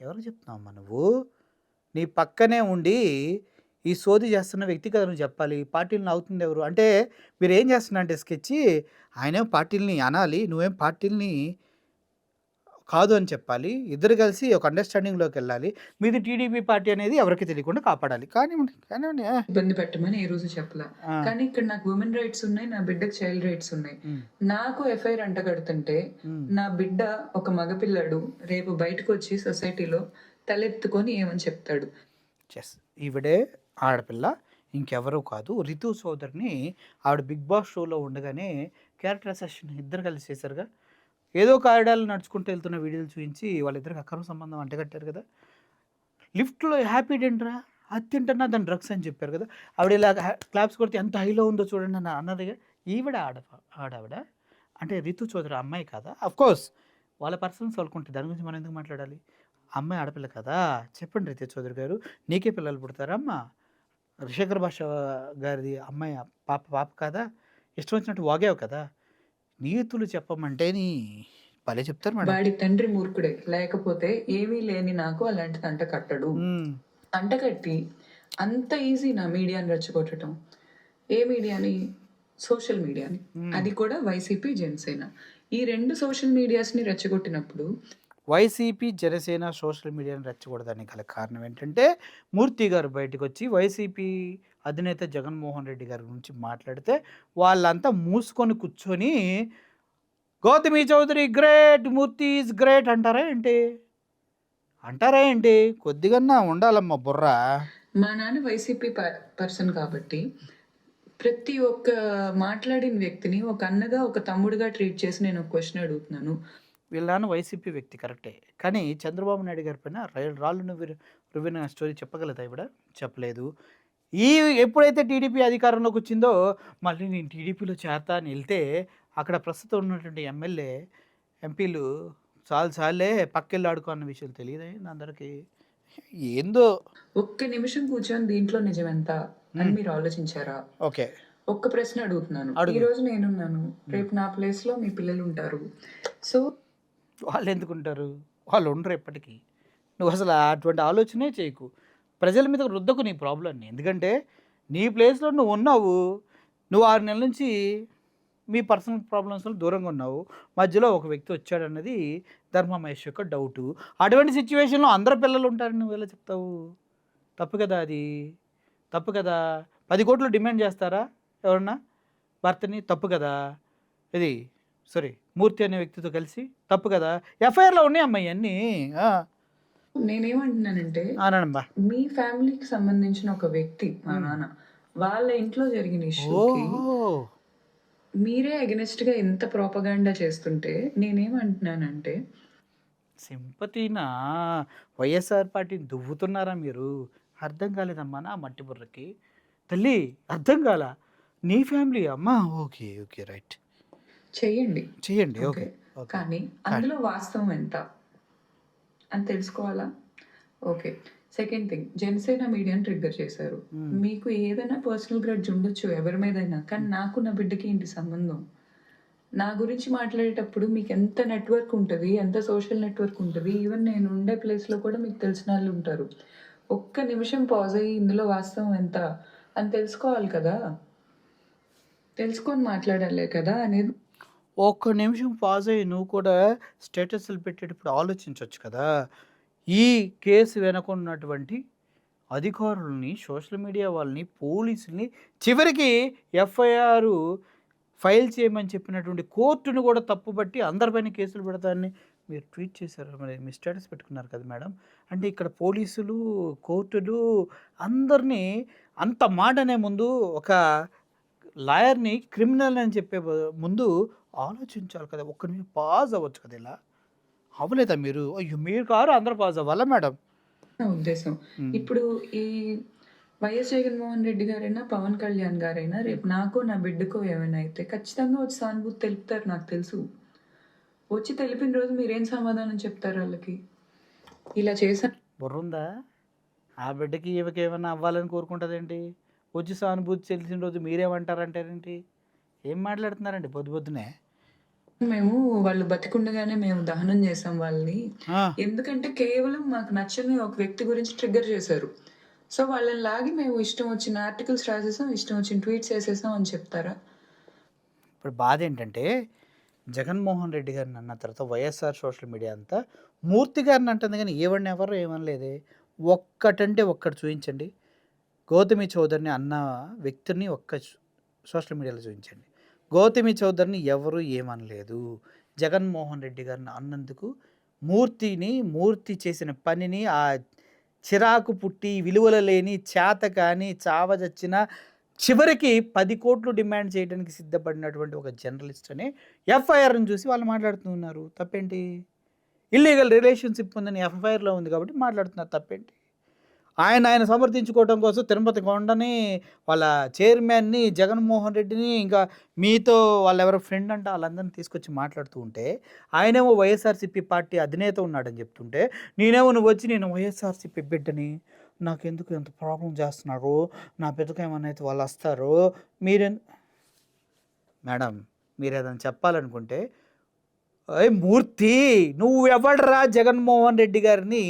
ఎవరికి చెప్తున్నావమ్మా నువ్వు? నీ పక్కనే ఉండి ఈ సోది చేస్తున్న వ్యక్తి కదా నువ్వు చెప్పాలి. పార్టీలను అవుతుంది ఎవరు అంటే మీరు ఏం చేస్తున్నా అంటే స్కెచ్ ఆయనేం పార్టీలని అనాలి, నువ్వేం పార్టీలని కాదు అని చెప్పాలి. ఇద్దరు కలిసి ఒక అండర్స్టాండింగ్లోకి వెళ్ళాలి. మీది టీడీపీ పార్టీ అనేది ఎవరికి తెలియకుండా కాపాడాలి. కానివ్వండి ఇబ్బంది పెట్టమని ఏ రోజు చెప్పలా. కానీ ఇక్కడ నాకు ఉమెన్ రైట్స్ ఉన్నాయి, నా బిడ్డకు చైల్డ్ రైట్స్ ఉన్నాయి. నాకు ఎఫ్ఐఆర్ అంటగడుతుంటే నా బిడ్డ ఒక మగపిల్లాడు రేపు బయటకు వచ్చి సొసైటీలో తలెత్తుకొని ఏమని చెప్తాడు? ఈవిడే ఆడపిల్ల, ఇంకెవరూ కాదు. రితు చౌదరిని ఆవిడ బిగ్ బాస్ షోలో ఉండగానే క్యారెక్టర్ అసెషన్ ఇద్దరు కలిసి చేశారుగా. ఏదో కారిడార్లు నడుచుకుంటూ వెళ్తున్న వీడియోలు చూపించి వాళ్ళిద్దరికి అక్రమ సంబంధం అంటగట్టారు కదా. లిఫ్ట్లో హ్యాపీ తింటరా, అది తింటున్నా దాని డ్రగ్స్ అని చెప్పారు కదా. ఆవిడ ఇలా క్లాప్స్ కొడితే ఎంత హైలో ఉందో చూడండి అని అన్నదిగా. ఈవిడ ఆడవిడ అంటే రితు చౌదరి అమ్మాయి కదా. అఫ్కోర్స్ వాళ్ళ పర్సన్స్ వాళ్ళకుంటే దాని గురించి మనం ఎందుకు మాట్లాడాలి? అమ్మాయి ఆడపిల్ల కదా. చెప్పండి రితు చౌదరి గారు, నీకే పిల్లలు పుడతారా అమ్మా? శేఖర్ భాష గారిది అమ్మాయి పాప కదా. ఇష్టం వచ్చినట్టు వాగావు కదా. నీతులు చెప్పమంటే నీ భలే చెప్తారు మేడం. వాడి తండ్రి మూర్ఖుడే, లేకపోతే ఏమీ లేని నాకు అలాంటిది అంటకట్టడు. అంటకట్టి అంత ఈజీ నా మీడియాని రెచ్చగొట్టడం. ఏ మీడియాని? సోషల్ మీడియాని. అది కూడా వైసీపీ, జనసేన. ఈ 2 సోషల్ మీడియాస్ని రెచ్చగొట్టినప్పుడు వైసీపీ జనసేన సోషల్ మీడియాని రెచ్చగొడడానికి గల కారణం ఏంటంటే మూర్తి గారు బయటకు వచ్చి వైసీపీ అధినేత జగన్మోహన్ రెడ్డి గారి గురించి మాట్లాడితే వాళ్ళంతా మూసుకొని కూర్చొని Gautami Chowdary great, Murthy is great అంటారా ఏంటి? అంటారా ఏంటి? కొద్దిగా ఉండాలమ్మా బుర్ర. మా నాన్న వైసీపీ పర్సన్ కాబట్టి ప్రతి ఒక్క మాట్లాడిన వ్యక్తిని ఒక అన్నగా, ఒక తమ్ముడుగా ట్రీట్ చేసి నేను ఒక క్వశ్చన్ అడుగుతున్నాను. వీళ్ళ నాన్న వైసీపీ వ్యక్తి కరెక్టే, కానీ చంద్రబాబు నాయుడు గారి పైన రాళ్ళు రువ్విన స్టోరీ చెప్పగలదా ఇవిడ? చెప్పలేదు. ఎప్పుడైతే టీడీపీ అధికారంలోకి వచ్చిందో మళ్ళీ నేను టీడీపీలో చేరతా అని వెళ్తే అక్కడ ప్రస్తుతం ఉన్నటువంటి ఎమ్మెల్యే ఎంపీలు చాలే పక్కెళ్ళి ఆడుకో అన్న విషయం తెలియదే అందరికీ. ఏందో ఒక్క నిమిషం కూర్చొని దీంట్లో నిజం ఎంత అని మీరు ఆలోచించారా? ఓకే, ఒక్క ప్రశ్న అడుగుతున్నాను. ఈ రోజు నేనున్నాను, రేపు నా ప్లేస్ లో మీ పిల్లలు ఉంటారు. సో వాళ్ళు ఎందుకుంటారు? వాళ్ళు ఉండరు ఎప్పటికీ. నువ్వు అసలు అటువంటి ఆలోచనే చేయకు, ప్రజల మీద రుద్దకు నీ ప్రాబ్లమ్ని. ఎందుకంటే నీ ప్లేస్లో నువ్వు ఉన్నావు, నువ్వు 6 నెలల నుంచి మీ పర్సనల్ ప్రాబ్లమ్స్లో దూరంగా ఉన్నావు, మధ్యలో ఒక వ్యక్తి వచ్చాడన్నది ధర్మ మహేష్ యొక్క డౌటు. అటువంటి సిచ్యువేషన్లో అందరు పిల్లలు ఉంటారని నువ్వు ఎలా చెప్తావు? తప్పు కదా, అది తప్పు కదా. 10 కోట్లు డిమాండ్ చేస్తారా ఎవరన్నా భర్తని? తప్పు కదా. ఇది సారీ మూర్తి అనే వ్యక్తితో కలిసి తప్పు కదా. ఎఫ్ఐఆర్లో ఉన్నాయి అమ్మాయి అన్నీ. నేనేమంటున్నానంటే మీ ఫ్యామిలీకి సంబంధించిన ఒక వ్యక్తి, మా నాన్న, వాళ్ళ ఇంట్లో జరిగిన ఇష్యూకి మీరే అగెనిస్ట్ గా ఎంత ప్రోపగాండా చేస్తుంటే నేనేమంటున్నానంటే సింపతినా వైఎస్ఆర్ పార్టీని దువ్వుతున్నారా మీరు? అర్థం కాలేదమ్మా నా మట్టి బుర్రకి తల్లి, అర్థం కాల. నీ ఫ్యామిలీ అమ్మా, ఓకే ఓకే రైట్, చెయ్యండి ఓకే. కానీ అందులో వాస్తవం ఎంత అని తెలుసుకోవాలా? ఓకే. సెకండ్ థింగ్, జనసేన మీడియాని ట్రిగ్గర్ చేశారు. మీకు ఏదైనా పర్సనల్ గ్రడ్జ్ ఉండొచ్చు ఎవరి మీదైనా, కానీ నాకు నా బిడ్డకి ఏంటి సంబంధం? నా గురించి మాట్లాడేటప్పుడు మీకు ఎంత నెట్వర్క్ ఉంటుంది, ఎంత సోషల్ నెట్వర్క్ ఉంటుంది, ఈవెన్ నేను ఉండే ప్లేస్లో కూడా మీకు తెలిసిన వాళ్ళు ఉంటారు. ఒక్క నిమిషం పాజ్ అయ్యి ఇందులో వాస్తవం ఎంత అని తెలుసుకోవాలి కదా, తెలుసుకొని మాట్లాడాలే కదా అనేది. ఒక్క నిమిషం పాజ్ అయ్యి నువ్వు కూడా స్టేటస్లు పెట్టేటప్పుడు ఆలోచించవచ్చు కదా. ఈ కేసు వెనుకున్నటువంటి అధికారులని, సోషల్ మీడియా వాళ్ళని, పోలీసుల్ని, చివరికి ఎఫ్ఐఆర్ ఫైల్ చేయమని చెప్పినటువంటి కోర్టును కూడా తప్పుబట్టి అందరిపైన కేసులు పెడతారని మీరు ట్వీట్ చేశారు, మరి మీ స్టేటస్ పెట్టుకున్నారు కదా మేడం. అంటే ఇక్కడ పోలీసులు, కోర్టులు అందరినీ అంత మాట అనే ముందు ఒక లాయర్ని క్రిమినల్ అని చెప్పే ముందు ఆలోచించాలి కదా. ఒక్క నిమిషం పాజ్ అవ్వచ్చు కదా. ఇలా అవ్వలేదా మీరు? అయ్యో మీరు కారు అందరూ పాజ్ అవ్వాలా మేడం? నా ఉద్దేశం ఇప్పుడు ఈ వైఎస్ జగన్మోహన్ రెడ్డి గారైనా, పవన్ కళ్యాణ్ గారైనా రేపు నాకో నా బిడ్డకో ఏమైనా అయితే ఖచ్చితంగా వచ్చి సానుభూతి తెలుపుతారు, నాకు తెలుసు. వచ్చి తెలిపిన రోజు మీరేం సమాధానం చెప్తారు వాళ్ళకి? ఇలా చేసా బుర్రుందా? ఆ బిడ్డకి ఈమెకి ఏమైనా అవ్వాలని కోరుకుంటుందేంటి? వచ్చి సానుభూతి తెలిసిన రోజు మీరేమంటారంటారేంటి? ఏం మాట్లాడుతున్నారండి పొద్దునే? మేము వాళ్ళు బతికుండగానే మేము దహనం చేసాం వాళ్ళని. ఎందుకంటే కేవలం మాకు నచ్చని ఒక వ్యక్తి గురించి ట్రిగ్గర్ చేశారు. సో వాళ్ళని లాగి మేము ఇష్టం వచ్చిన ఆర్టికల్స్ రాసేసాం, ఇష్టం వచ్చిన ట్వీట్స్ వేసేసాం అని చెప్తారా? ఇప్పుడు బాధ ఏంటంటే జగన్మోహన్ రెడ్డి గారిని అన్న తర్వాత వైఎస్ఆర్ సోషల్ మీడియా అంతా మూర్తి గారిని అంటుంది, కానీ ఎవరు ఏమనలేదే. ఒక్కటంటే ఒక్కటి చూపించండి, గౌతమి చౌదరిని అన్న వ్యక్తిని ఒక్క సోషల్ మీడియాలో చూపించండి. గౌతమి చౌదరిని ఎవరు ఏమనలేదు. జగన్మోహన్ రెడ్డి గారిని అన్నందుకు మూర్తి చేసిన పనిని, ఆ చిరాకు పుట్టి విలువలు లేని చేత కానీ చావజచ్చిన చివరికి 10 కోట్లు డిమాండ్ చేయడానికి సిద్ధపడినటువంటి ఒక జర్నలిస్ట్ అనే ఎఫ్ఐఆర్ని చూసి వాళ్ళు మాట్లాడుతున్నారు. తప్పేంటి? ఇల్లీగల్ రిలేషన్షిప్ ఉందని ఎఫ్ఐఆర్లో ఉంది కాబట్టి మాట్లాడుతున్నారు. తప్పేంటి? ఆయన సమర్థించుకోవడం కోసం తిరుపతి కొండని, వాళ్ళ చైర్మన్ని, జగన్మోహన్ రెడ్డిని, ఇంకా మీతో వాళ్ళెవరో ఫ్రెండ్ అంటే వాళ్ళందరినీ తీసుకొచ్చి మాట్లాడుతూ ఉంటే, ఆయనేమో వైఎస్ఆర్సీపీ పార్టీ అధినేత ఉన్నాడని చెప్తుంటే, నేనేమో నువ్వు వచ్చి నేను వైఎస్ఆర్సీపీ బిడ్డని, నాకెందుకు ఎంత ప్రాబ్లం చేస్తున్నారు, నా బిడ్డకు ఏమన్నా అయితే వాళ్ళు వస్తారు, మేడం మీరు ఏదైనా చెప్పాలనుకుంటే, మూర్తి నువ్వు ఎవడరా జగన్మోహన్ రెడ్డి గారిని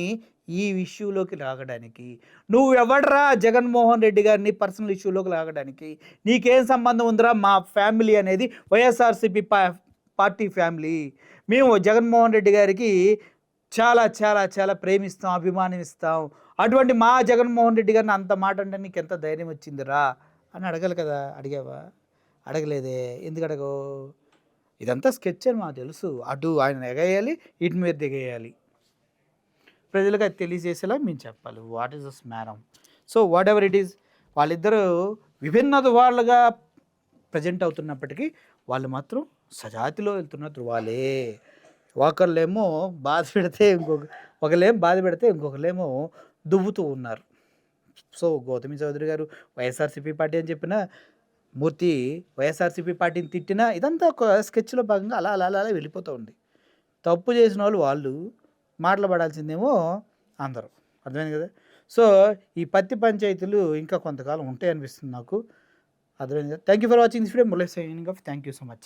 ఈ ఇష్యూలోకి లాగడానికి? నువ్వు ఎవడరా జగన్మోహన్ రెడ్డి గారిని పర్సనల్ ఇష్యూలోకి లాగడానికి? నీకేం సంబంధం ఉందిరా? మా ఫ్యామిలీ అనేది వైఎస్ఆర్సీపీ పార్టీ ఫ్యామిలీ. మేము జగన్మోహన్ రెడ్డి గారికి చాలా చాలా చాలా ప్రేమిస్తాం, అభిమానిస్తాం. అటువంటి మా జగన్మోహన్ రెడ్డి గారిని అంత మాట అంటే నీకు ఎంత ధైర్యం వచ్చిందిరా అని అడగాలి కదా. అడిగావా? అడగలేదే. ఎందుకు అడగవు? ఇదంతా స్కెచ్ అని మాకు తెలుసు. అటు ఆయన ఎగేయాలి, ఇటు మీద దిగేయాలి. ప్రజలకు అది తెలియజేసేలా మేము చెప్పాలి వాట్ ఈస్ దిస్ మ్యారం. So whatever it is, వాళ్ళిద్దరూ విభిన్న ధృవాలుగా ప్రజెంట్ అవుతున్నప్పటికీ వాళ్ళు మాత్రం సజాతిలో వెళ్తున్న ధృవాలే. ఒకళ్ళేమో బాధ పెడితే ఒకళ్ళేమో బాధ పెడితే ఇంకొకళ్ళేమో దువ్వుతూ ఉన్నారు. సో గౌతమి చౌదరి గారు వైఎస్ఆర్సీపీ పార్టీ అని చెప్పిన, మూర్తి వైఎస్ఆర్సీపీ పార్టీని తిట్టినా, ఇదంతా ఒక స్కెచ్లో భాగంగా అలా అలా అలా వెళ్ళిపోతూ ఉంది. తప్పు చేసిన వాళ్ళు మాటలు పడాల్సిందేమో అందరూ. అర్థమైంది కదా. సో ఈ పత్తి పంచాయతీలు ఇంకా కొంతకాలం ఉంటాయి అనిపిస్తుంది నాకు. అర్థమైంది కదా. Thank you for watching this video. Murali signing off. Thank you so much.